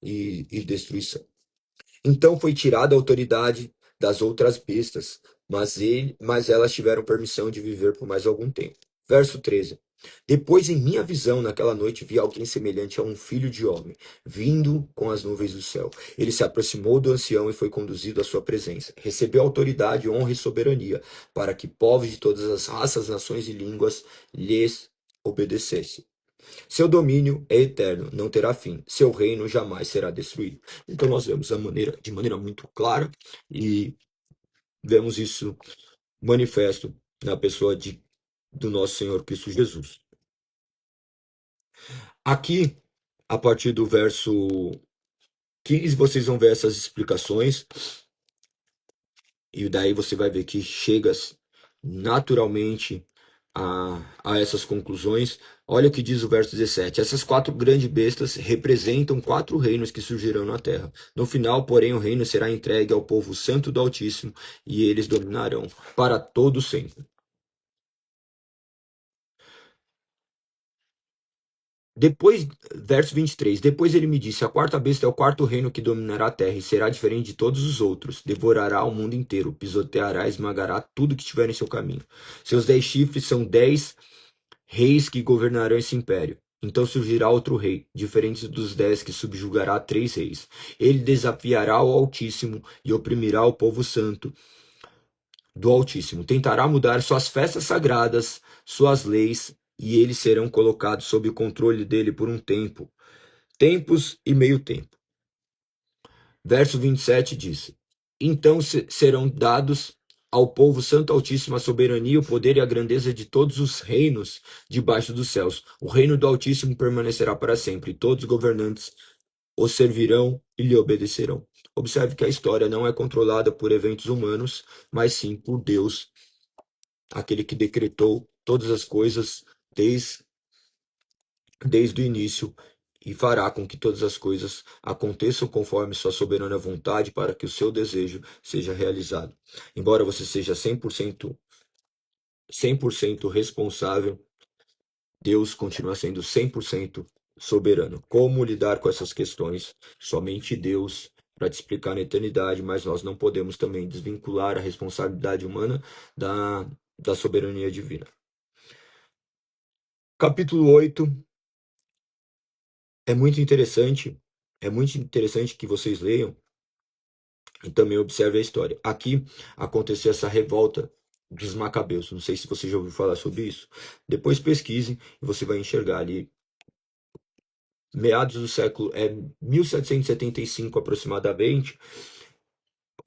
e destruição. Então foi tirada a autoridade das outras bestas, mas elas tiveram permissão de viver por mais algum tempo. Verso 13. Depois, em minha visão, naquela noite, vi alguém semelhante a um filho de homem, vindo com as nuvens do céu. Ele se aproximou do ancião e foi conduzido à sua presença. Recebeu autoridade, honra e soberania, para que povos de todas as raças, nações e línguas lhes obedecessem. Seu domínio é eterno, não terá fim. Seu reino jamais será destruído. Então nós vemos de maneira muito clara e vemos isso manifesto na pessoa do nosso Senhor Cristo Jesus. Aqui, a partir do verso 15, vocês vão ver essas explicações e daí você vai ver que chega naturalmente a essas conclusões. Olha o que diz o verso 17. Essas quatro grandes bestas representam quatro reinos que surgirão na terra. No final, porém, o reino será entregue ao povo santo do Altíssimo e eles dominarão para todo sempre. Depois, verso 23, depois ele me disse, a quarta besta é o quarto reino que dominará a terra e será diferente de todos os outros. Devorará o mundo inteiro, pisoteará, esmagará tudo que estiver em seu caminho. Seus 10 chifres são 10 reis que governarão esse império. Então surgirá outro rei, diferente dos 10 que subjugará 3 reis. Ele desafiará o Altíssimo e oprimirá o povo santo do Altíssimo. Tentará mudar suas festas sagradas, suas leis, e eles serão colocados sob o controle dele por um tempo, tempos e meio tempo. Verso 27 diz: Então serão dados ao povo santo Altíssimo a soberania, o poder e a grandeza de todos os reinos debaixo dos céus. O reino do Altíssimo permanecerá para sempre, e todos os governantes o servirão e lhe obedecerão. Observe que a história não é controlada por eventos humanos, mas sim por Deus, aquele que decretou todas as coisas desde o início e fará com que todas as coisas aconteçam conforme sua soberana vontade para que o seu desejo seja realizado. Embora você seja 100% responsável, Deus continua sendo 100% soberano. Como lidar com essas questões? Somente Deus para te explicar na eternidade, mas nós não podemos também desvincular a responsabilidade humana da soberania divina. Capítulo 8 é muito interessante que vocês leiam e também observem a história. Aqui aconteceu essa revolta dos Macabeus. Não sei se você já ouviu falar sobre isso. Depois pesquise e você vai enxergar ali. Meados do século 1775 aproximadamente,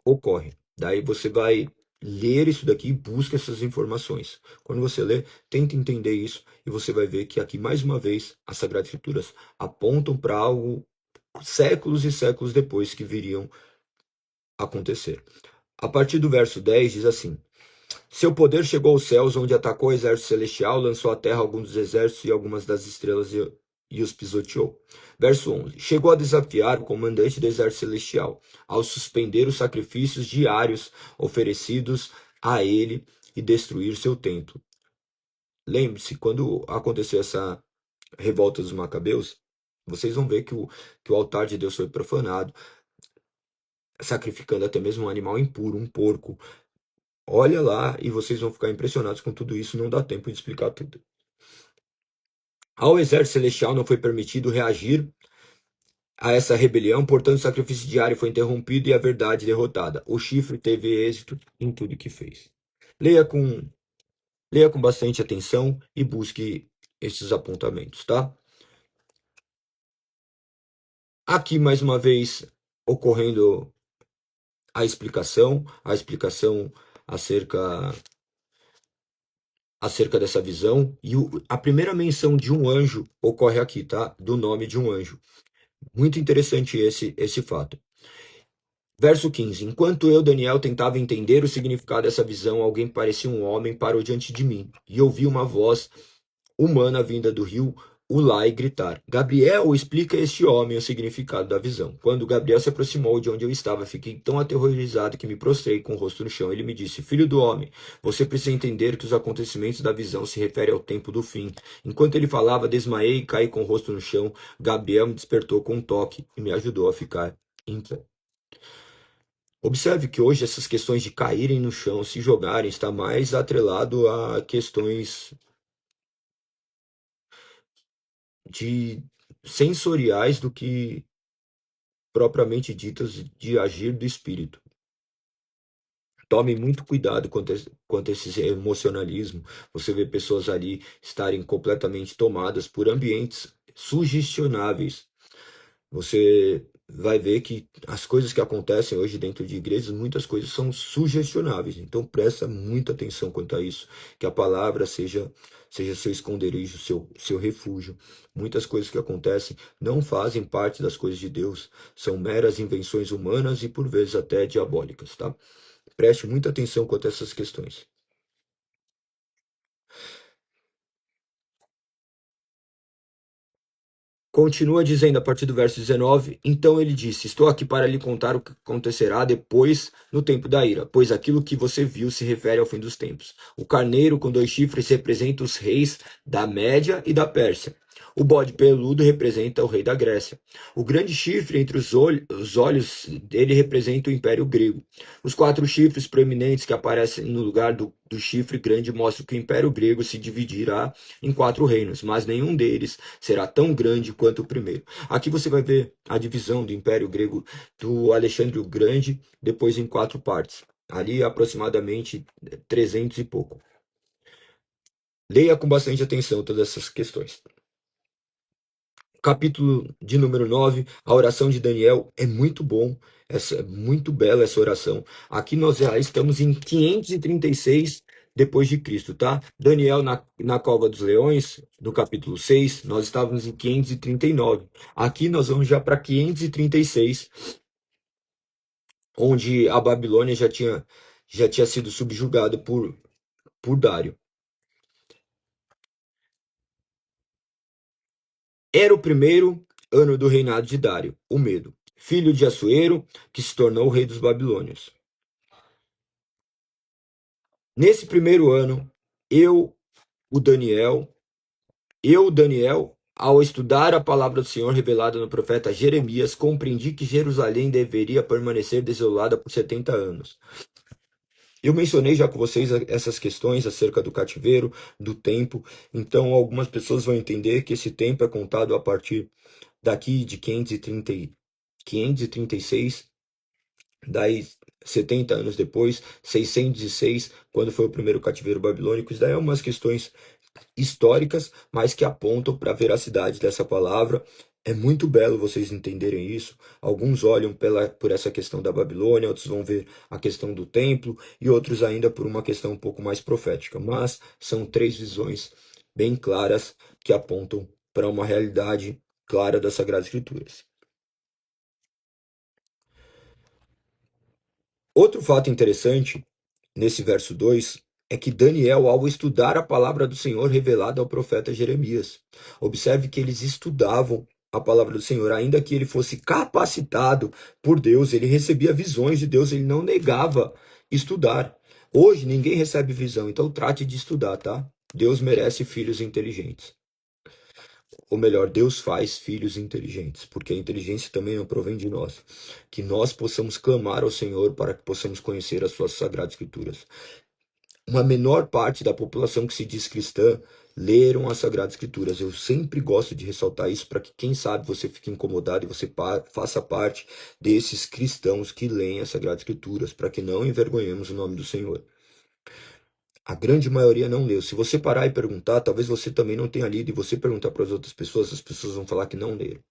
ocorre. Daí você vai ler isso daqui e busca essas informações. Quando você lê, tenta entender isso e você vai ver que aqui, mais uma vez, as Sagradas Escrituras apontam para algo séculos e séculos depois que viriam acontecer. A partir do verso 10 diz assim: Seu poder chegou aos céus, onde atacou o exército celestial, lançou à terra alguns dos exércitos e algumas das estrelas e os pisoteou. Verso 11. Chegou a desafiar o comandante do exército celestial, ao suspender os sacrifícios diários oferecidos a ele e destruir seu templo. Lembre-se, quando aconteceu essa revolta dos Macabeus, Vocês vão ver que o altar de Deus foi profanado, sacrificando até mesmo um animal impuro, um porco. Olha lá e vocês vão ficar impressionados com tudo isso, não dá tempo de explicar tudo. Ao exército celestial não foi permitido reagir a essa rebelião, portanto o sacrifício diário foi interrompido e a verdade derrotada. O chifre teve êxito em tudo que fez. Leia com, leia com bastante atenção e busque esses apontamentos, tá? Aqui, mais uma vez, ocorrendo a explicação acerca, acerca dessa visão. E a primeira menção de um anjo ocorre aqui, tá? Do nome de um anjo. Muito interessante esse fato. Verso 15. Enquanto eu, Daniel, tentava entender o significado dessa visão, alguém parecia um homem parou diante de mim. E ouvi uma voz humana vinda do rio Ulai gritar: Gabriel, explica a este homem o significado da visão. Quando Gabriel se aproximou de onde eu estava, fiquei tão aterrorizado que me prostrei com o rosto no chão. Ele me disse: Filho do homem, você precisa entender que os acontecimentos da visão se referem ao tempo do fim. Enquanto ele falava, desmaiei e caí com o rosto no chão. Gabriel me despertou com um toque e me ajudou a ficar em pé. Observe que hoje essas questões de caírem no chão, se jogarem, está mais atrelado a questões de sensoriais do que propriamente ditas de agir do espírito. Tome muito cuidado quanto a esse emocionalismo. Você vê pessoas ali estarem completamente tomadas por ambientes sugestionáveis. Você vai ver que as coisas que acontecem hoje dentro de igrejas, muitas coisas são sugestionáveis. Então presta muita atenção quanto a isso, que a palavra seja seu esconderijo, seu refúgio. Muitas coisas que acontecem não fazem parte das coisas de Deus, são meras invenções humanas e por vezes até diabólicas, tá? Preste muita atenção quanto a essas questões. Continua dizendo a partir do verso 19: Então ele disse: Estou aqui para lhe contar o que acontecerá depois no tempo da ira, pois aquilo que você viu se refere ao fim dos tempos. O carneiro com 2 chifres representa os reis da Média e da Pérsia. O bode peludo representa o rei da Grécia. O grande chifre entre os olhos dele representa o Império Grego. Os 4 chifres proeminentes que aparecem no lugar do chifre grande mostram que o Império Grego se dividirá em 4 reinos, mas nenhum deles será tão grande quanto o primeiro. Aqui você vai ver a divisão do Império Grego do Alexandre o Grande, depois em 4 partes. Ali aproximadamente 300 e pouco. Leia com bastante atenção todas essas questões. Capítulo de número 9, a oração de Daniel é muito bom, é muito bela essa oração. Aqui nós já estamos em 536 depois de Cristo, tá? Daniel na cova dos leões, no capítulo 6, nós estávamos em 539. Aqui nós vamos já para 536, onde a Babilônia já tinha sido subjugada por Dário. Era o primeiro ano do reinado de Dário, o Medo, filho de Assuero, que se tornou o rei dos babilônios. Nesse primeiro ano, Daniel, ao estudar a palavra do Senhor revelada no profeta Jeremias, compreendi que Jerusalém deveria permanecer desolada por 70 anos. Eu mencionei já com vocês essas questões acerca do cativeiro, do tempo. Então, algumas pessoas vão entender que esse tempo é contado a partir daqui de 536, daí 70 anos depois, 606, quando foi o primeiro cativeiro babilônico. Isso daí é umas questões históricas, mas que apontam para a veracidade dessa palavra. É muito belo vocês entenderem isso. Alguns olham por essa questão da Babilônia, outros vão ver a questão do templo e outros ainda por uma questão um pouco mais profética. Mas são 3 visões bem claras que apontam para uma realidade clara das Sagradas Escrituras. Outro fato interessante nesse verso 2 é que Daniel, ao estudar a palavra do Senhor revelada ao profeta Jeremias, observe que eles estudavam a palavra do Senhor, ainda que ele fosse capacitado por Deus, ele recebia visões de Deus, ele não negava estudar. Hoje ninguém recebe visão, então trate de estudar, tá? Deus merece filhos inteligentes. ou melhor, Deus faz filhos inteligentes, porque a inteligência também não provém de nós. Que nós possamos clamar ao Senhor para que possamos conhecer as suas sagradas escrituras. Uma menor parte da população que se diz cristã leram as Sagradas Escrituras. Eu sempre gosto de ressaltar isso para que, quem sabe, você fique incomodado e você faça parte desses cristãos que leem as Sagradas Escrituras, para que não envergonhemos o nome do Senhor. A grande maioria não leu. Se você parar e perguntar, talvez você também não tenha lido, e você perguntar para as outras pessoas, as pessoas vão falar que não leram.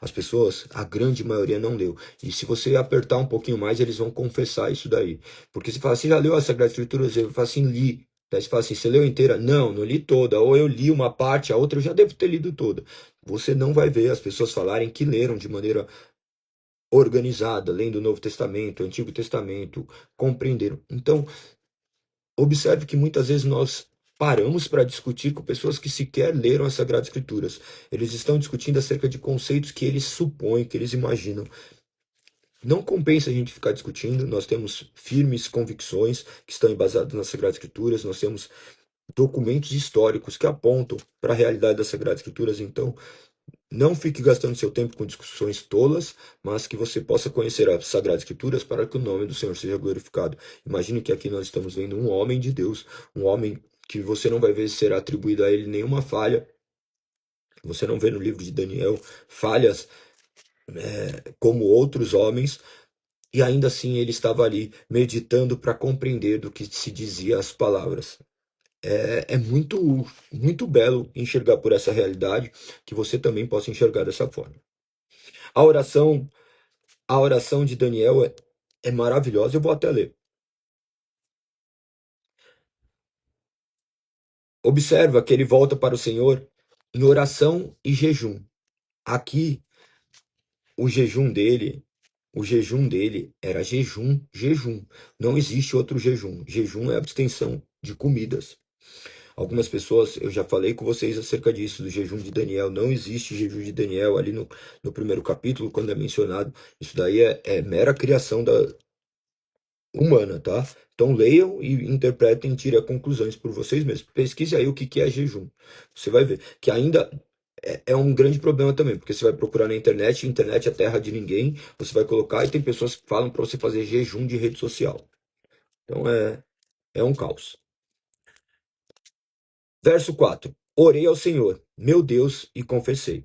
As pessoas, a grande maioria não leu. E se você apertar um pouquinho mais, eles vão confessar isso daí. Porque se fala assim, já leu a Sagrada Escritura? Você fala assim, li. Daí você fala assim, você leu inteira? Não, não li toda. Ou eu li uma parte, a outra eu já devo ter lido toda. Você não vai ver as pessoas falarem que leram de maneira organizada, lendo o Novo Testamento, o Antigo Testamento, compreenderam. Então, observe que muitas vezes nós paramos para discutir com pessoas que sequer leram as Sagradas Escrituras. Eles estão discutindo acerca de conceitos que eles supõem, que eles imaginam. Não compensa a gente ficar discutindo, nós temos firmes convicções que estão embasadas nas Sagradas Escrituras, nós temos documentos históricos que apontam para a realidade das Sagradas Escrituras, então não fique gastando seu tempo com discussões tolas, mas que você possa conhecer as Sagradas Escrituras para que o nome do Senhor seja glorificado. Imagine que aqui nós estamos vendo um homem de Deus, um homem que você não vai ver ser atribuído a ele nenhuma falha. Você não vê no livro de Daniel falhas como outros homens, e ainda assim ele estava ali meditando para compreender do que se dizia as palavras. É muito belo enxergar por essa realidade, que você também possa enxergar dessa forma. A oração, a oração de Daniel é maravilhosa, eu vou até ler. Observa que ele volta para o Senhor em oração e jejum. Aqui, o jejum dele, o jejum dele era jejum, jejum. Não existe outro jejum. Jejum é abstenção de comidas. Algumas pessoas, eu já falei com vocês acerca disso, do jejum de Daniel. Não existe jejum de Daniel ali no primeiro capítulo, quando é mencionado. Isso daí é mera criação humana, tá? Então leiam e interpretem e tirem conclusões por vocês mesmos. Pesquise aí o que é jejum. Você vai ver que ainda é um grande problema também, porque você vai procurar na internet, a internet é terra de ninguém, você vai colocar e tem pessoas que falam para você fazer jejum de rede social. Então é um caos. Verso 4. Orei ao Senhor, meu Deus, e confessei.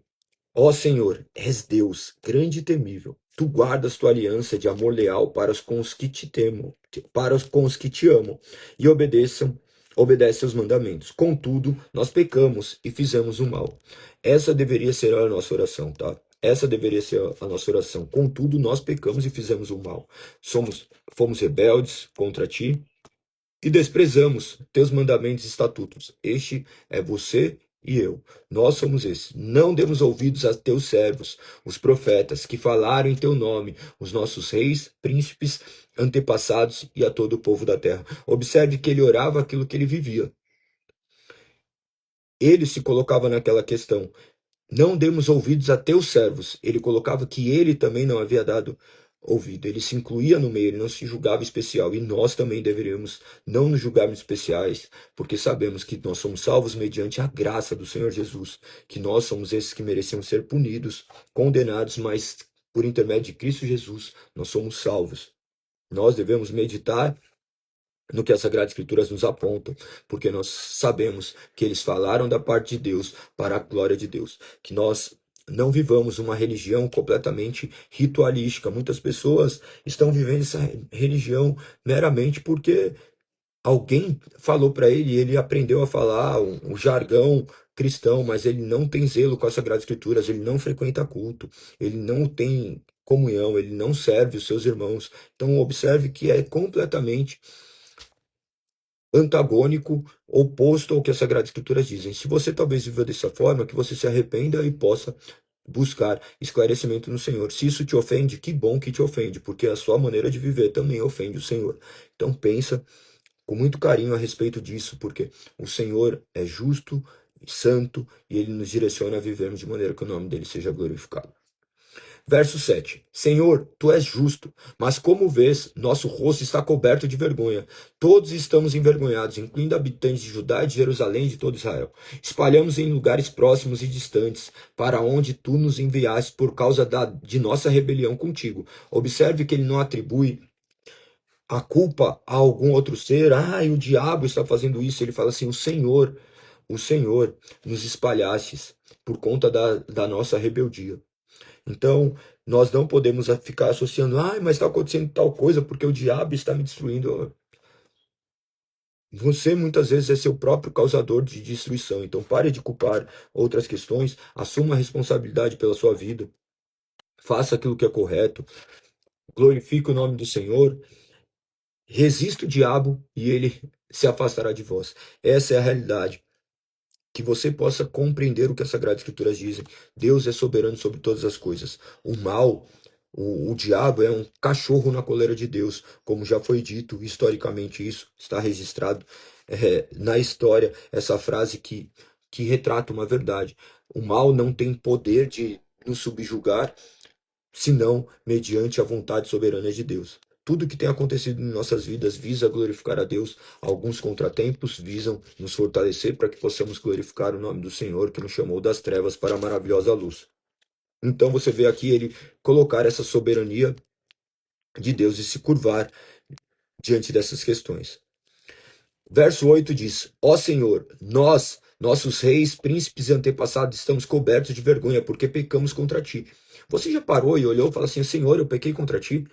Ó Senhor, és Deus, grande e temível. Tu guardas tua aliança de amor leal para os com os que te temam, para os com os que te amam, e obedece aos mandamentos. Contudo, nós pecamos e fizemos o mal. Essa deveria ser a nossa oração, tá? Essa deveria ser a nossa oração. Contudo, nós pecamos e fizemos o mal. Fomos rebeldes contra ti, e desprezamos teus mandamentos e estatutos. Este é você e eu. Nós somos esses. Não demos ouvidos a teus servos, os profetas, que falaram em teu nome, os nossos reis, príncipes, antepassados e a todo o povo da terra. Observe que ele orava aquilo que ele vivia. Ele se colocava naquela questão. Não demos ouvidos a teus servos. Ele colocava que ele também não havia dado ouvido. Ele se incluía no meio, ele não se julgava especial. E nós também deveríamos não nos julgarmos especiais, porque sabemos que nós somos salvos mediante a graça do Senhor Jesus, que nós somos esses que mereciam ser punidos, condenados, mas por intermédio de Cristo Jesus, nós somos salvos. Nós devemos meditar no que as Sagradas Escrituras nos apontam, porque nós sabemos que eles falaram da parte de Deus para a glória de Deus, que nós não vivamos uma religião completamente ritualística. Muitas pessoas estão vivendo essa religião meramente porque alguém falou para ele e ele aprendeu a falar um jargão cristão, mas ele não tem zelo com as Sagradas Escrituras, ele não frequenta culto, ele não tem comunhão, ele não serve os seus irmãos. Então observe que é completamente antagônico, oposto ao que as Sagradas Escrituras dizem. Se você talvez viva dessa forma, que você se arrependa e possa buscar esclarecimento no Senhor. Se isso te ofende, que bom que te ofende, porque a sua maneira de viver também ofende o Senhor. Então pensa com muito carinho a respeito disso, porque o Senhor é justo e santo e ele nos direciona a vivermos de maneira que o nome dele seja glorificado. Verso 7. Senhor, tu és justo, mas como vês, nosso rosto está coberto de vergonha. Todos estamos envergonhados, incluindo habitantes de Judá, de Jerusalém e de todo Israel. Espalhamos em lugares próximos e distantes, para onde tu nos enviaste por causa de nossa rebelião contigo. Observe que ele não atribui a culpa a algum outro ser. O diabo está fazendo isso. Ele fala assim, o Senhor nos espalhastes por conta da nossa rebeldia. Então, nós não podemos ficar associando, mas está acontecendo tal coisa porque o diabo está me destruindo. Você muitas vezes é seu próprio causador de destruição. Então, pare de culpar outras questões, assuma a responsabilidade pela sua vida, faça aquilo que é correto, glorifique o nome do Senhor, resista o diabo e ele se afastará de vós. Essa é a realidade. Que você possa compreender o que as Sagradas Escrituras dizem. Deus é soberano sobre todas as coisas. O mal, o diabo é um cachorro na coleira de Deus, como já foi dito historicamente, isso está registrado na história, essa frase que retrata uma verdade. O mal não tem poder de nos subjugar, senão mediante a vontade soberana de Deus. Tudo que tem acontecido em nossas vidas visa glorificar a Deus. Alguns contratempos visam nos fortalecer para que possamos glorificar o nome do Senhor, que nos chamou das trevas para a maravilhosa luz. Então você vê aqui ele colocar essa soberania de Deus e se curvar diante dessas questões. Verso 8 diz: Ó Senhor, nós, nossos reis, príncipes e antepassados, estamos cobertos de vergonha porque pecamos contra ti. Você já parou e olhou e falou assim: Senhor, eu pequei contra ti?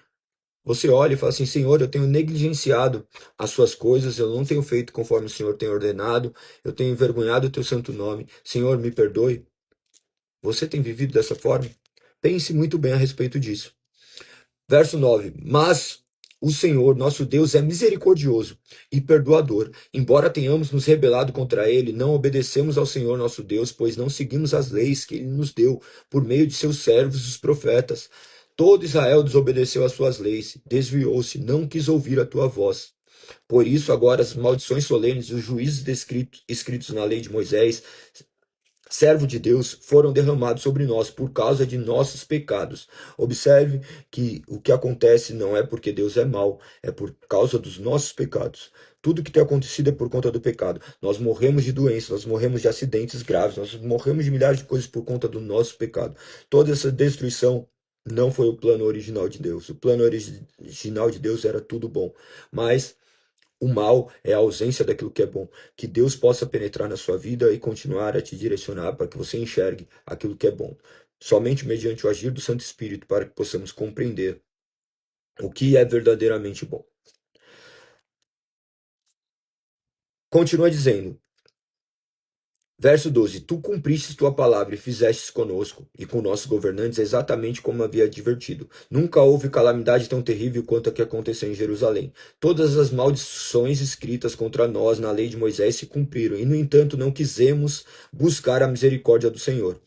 Você olha e fala assim: Senhor, eu tenho negligenciado as suas coisas, eu não tenho feito conforme o Senhor tem ordenado, eu tenho envergonhado o teu santo nome. Senhor, me perdoe. Você tem vivido dessa forma? Pense muito bem a respeito disso. Verso 9. Mas o Senhor, nosso Deus, é misericordioso e perdoador. Embora tenhamos nos rebelado contra ele, não obedecemos ao Senhor nosso Deus, pois não seguimos as leis que ele nos deu por meio de seus servos, os profetas. Todo Israel desobedeceu às suas leis, desviou-se, não quis ouvir a tua voz. Por isso, agora, as maldições solenes e os juízos escritos na lei de Moisés, servo de Deus, foram derramados sobre nós por causa de nossos pecados. Observe que o que acontece não é porque Deus é mau, é por causa dos nossos pecados. Tudo que tem acontecido é por conta do pecado. Nós morremos de doenças, nós morremos de acidentes graves, nós morremos de milhares de coisas por conta do nosso pecado. Toda essa destruição não foi o plano original de Deus. O plano original de Deus era tudo bom, mas o mal é a ausência daquilo que é bom. Que Deus possa penetrar na sua vida e continuar a te direcionar para que você enxergue aquilo que é bom. Somente mediante o agir do Santo Espírito para que possamos compreender o que é verdadeiramente bom. Continua dizendo, verso 12: Tu cumpriste tua palavra e fizestes conosco e com nossos governantes exatamente como havia advertido. Nunca houve calamidade tão terrível quanto a que aconteceu em Jerusalém. Todas as maldições escritas contra nós na lei de Moisés se cumpriram, e no entanto não quisemos buscar a misericórdia do Senhor,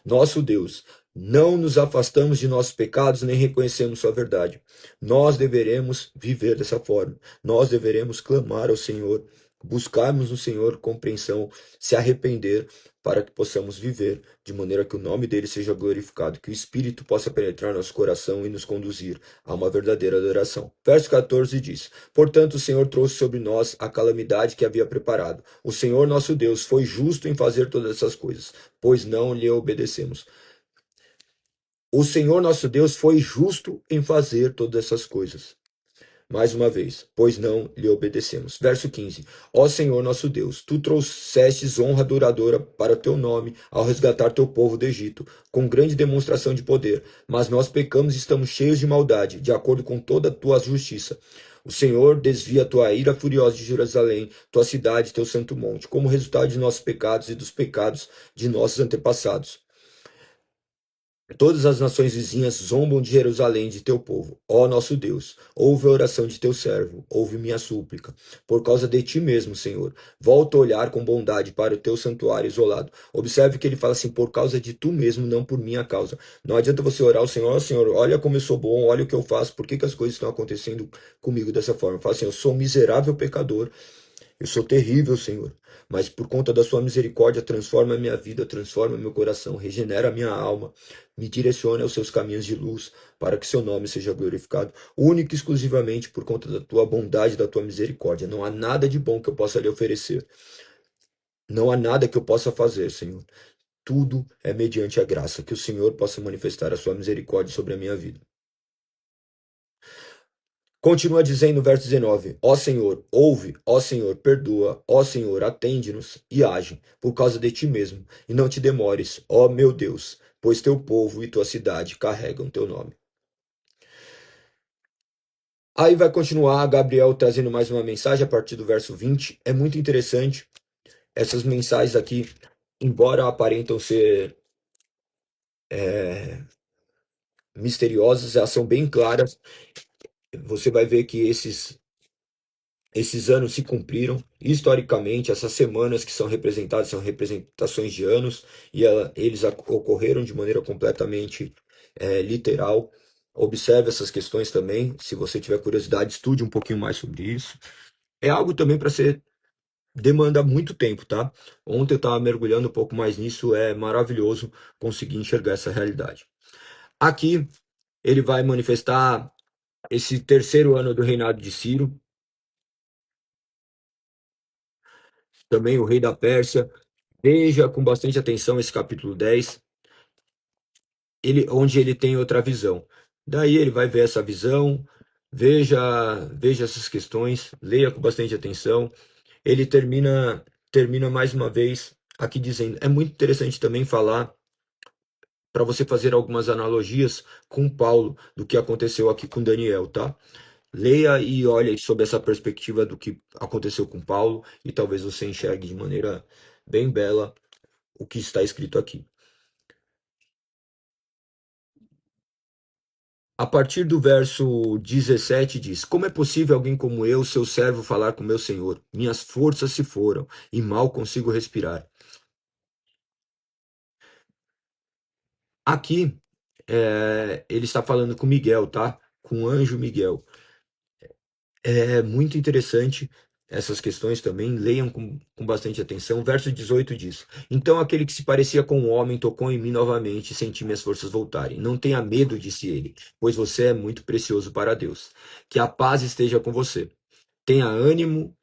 nosso Deus. Não nos afastamos de nossos pecados, nem reconhecemos sua verdade. Nós deveremos viver dessa forma. Nós deveremos clamar ao Senhor, buscarmos no Senhor compreensão, se arrepender, para que possamos viver de maneira que o nome dele seja glorificado, que o Espírito possa penetrar nosso coração e nos conduzir a uma verdadeira adoração. Verso 14 diz: Portanto, o Senhor trouxe sobre nós a calamidade que havia preparado. O Senhor nosso Deus foi justo em fazer todas essas coisas, pois não lhe obedecemos. O Senhor nosso Deus foi justo em fazer todas essas coisas. Mais uma vez, pois não lhe obedecemos. Verso 15. Ó Senhor nosso Deus, tu trouxestes honra duradoura para o teu nome ao resgatar teu povo do Egito, com grande demonstração de poder. Mas nós pecamos e estamos cheios de maldade, de acordo com toda a tua justiça. O Senhor desvia a tua ira furiosa de Jerusalém, tua cidade, teu santo monte, como resultado de nossos pecados e dos pecados de nossos antepassados. Todas as nações vizinhas zombam de Jerusalém, de teu povo. Ó nosso Deus, ouve a oração de teu servo, ouve minha súplica. Por causa de ti mesmo, Senhor, volta a olhar com bondade para o teu santuário isolado. Observe que ele fala assim, por causa de tu mesmo, não por minha causa. Não adianta você orar ao Senhor, Senhor, olha como eu sou bom, olha o que eu faço, por que as coisas estão acontecendo comigo dessa forma? Fala assim, eu sou um miserável pecador, Eu sou terrível, Senhor, mas por conta da sua misericórdia, transforma a minha vida, transforma meu coração, regenera a minha alma, me direcione aos seus caminhos de luz, para que seu nome seja glorificado, único e exclusivamente por conta da tua bondade, da tua misericórdia. Não há nada de bom que eu possa lhe oferecer. Não há nada que eu possa fazer, Senhor. Tudo é mediante a graça, que o Senhor possa manifestar a sua misericórdia sobre a minha vida. Continua dizendo no verso 19: Ó Senhor, ouve, ó Senhor, perdoa, ó Senhor, atende-nos e age, por causa de ti mesmo, e não te demores, ó meu Deus, pois teu povo e tua cidade carregam teu nome. Aí vai continuar Gabriel trazendo mais uma mensagem a partir do verso 20. É muito interessante. Essas mensagens aqui, embora aparentam ser misteriosas, elas são bem claras. Você vai ver que esses anos se cumpriram. Historicamente, essas semanas que são representadas são representações de anos, e eles ocorreram de maneira completamente literal. Observe essas questões também. Se você tiver curiosidade, estude um pouquinho mais sobre isso. É algo também para ser demanda muito tempo, tá? Ontem eu estava mergulhando um pouco mais nisso, é maravilhoso conseguir enxergar essa realidade. Aqui ele vai manifestar esse terceiro ano do reinado de Ciro, também o rei da Pérsia. Veja com bastante atenção esse capítulo 10, onde ele tem outra visão. Daí ele vai ver essa visão, veja essas questões, leia com bastante atenção. Ele termina mais uma vez aqui dizendo, é muito interessante também falar para você fazer algumas analogias com Paulo do que aconteceu aqui com Daniel, tá? Leia e olhe sob essa perspectiva do que aconteceu com Paulo e talvez você enxergue de maneira bem bela o que está escrito aqui. A partir do verso 17 diz: Como é possível alguém como eu, seu servo, falar com meu senhor? Minhas forças se foram e mal consigo respirar. Aqui, ele está falando com Miguel, tá? Com o anjo Miguel. É muito interessante essas questões também, leiam com bastante atenção. Verso 18 diz: Então aquele que se parecia com um homem tocou em mim novamente e senti minhas forças voltarem. Não tenha medo, disse ele, pois você é muito precioso para Deus. Que a paz esteja com você. Tenha ânimo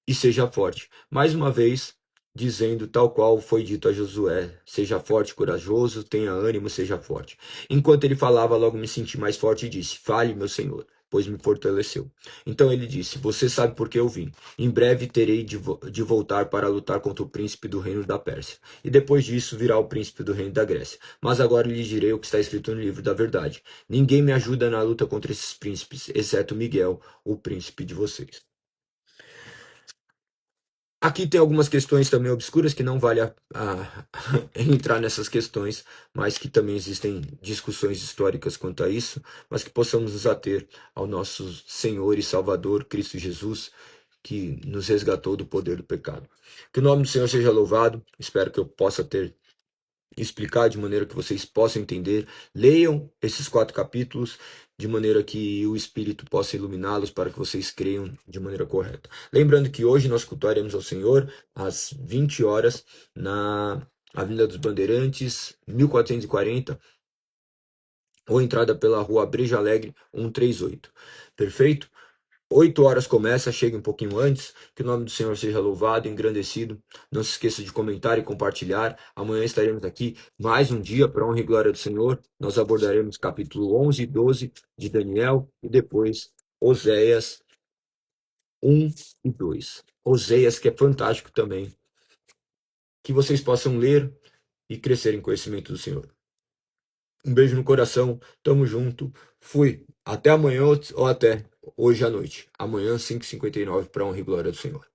e seja forte. Mais uma vez, dizendo tal qual foi dito a Josué: seja forte, corajoso, tenha ânimo, seja forte. Enquanto ele falava, logo me senti mais forte e disse: Fale, meu Senhor, pois me fortaleceu. Então ele disse: Você sabe por que eu vim. Em breve terei de voltar para lutar contra o príncipe do reino da Pérsia. E depois disso virá o príncipe do reino da Grécia. Mas agora lhe direi o que está escrito no livro da verdade. Ninguém me ajuda na luta contra esses príncipes, exceto Miguel, o príncipe de vocês. Aqui tem algumas questões também obscuras que não vale entrar nessas questões, mas que também existem discussões históricas quanto a isso, mas que possamos nos ater ao nosso Senhor e Salvador, Cristo Jesus, que nos resgatou do poder do pecado. Que o nome do Senhor seja louvado. Espero que eu possa ter explicar de maneira que vocês possam entender. Leiam esses 4 capítulos de maneira que o Espírito possa iluminá-los para que vocês creiam de maneira correta. Lembrando que hoje nós cultuaremos ao Senhor às 20 horas na Avenida dos Bandeirantes, 1440, ou entrada pela rua Breja Alegre 138. Perfeito? 8 horas começa, chegue um pouquinho antes. Que o nome do Senhor seja louvado, engrandecido. Não se esqueça de comentar e compartilhar. Amanhã estaremos aqui mais um dia para a honra e glória do Senhor. Nós abordaremos capítulo 11 e 12 de Daniel e depois Oséias 1 e 2. Oséias, que é fantástico também. Que vocês possam ler e crescer em conhecimento do Senhor. Um beijo no coração, tamo junto. Fui. Até amanhã ou até hoje à noite. Amanhã, 5h59, para a honra e glória do Senhor.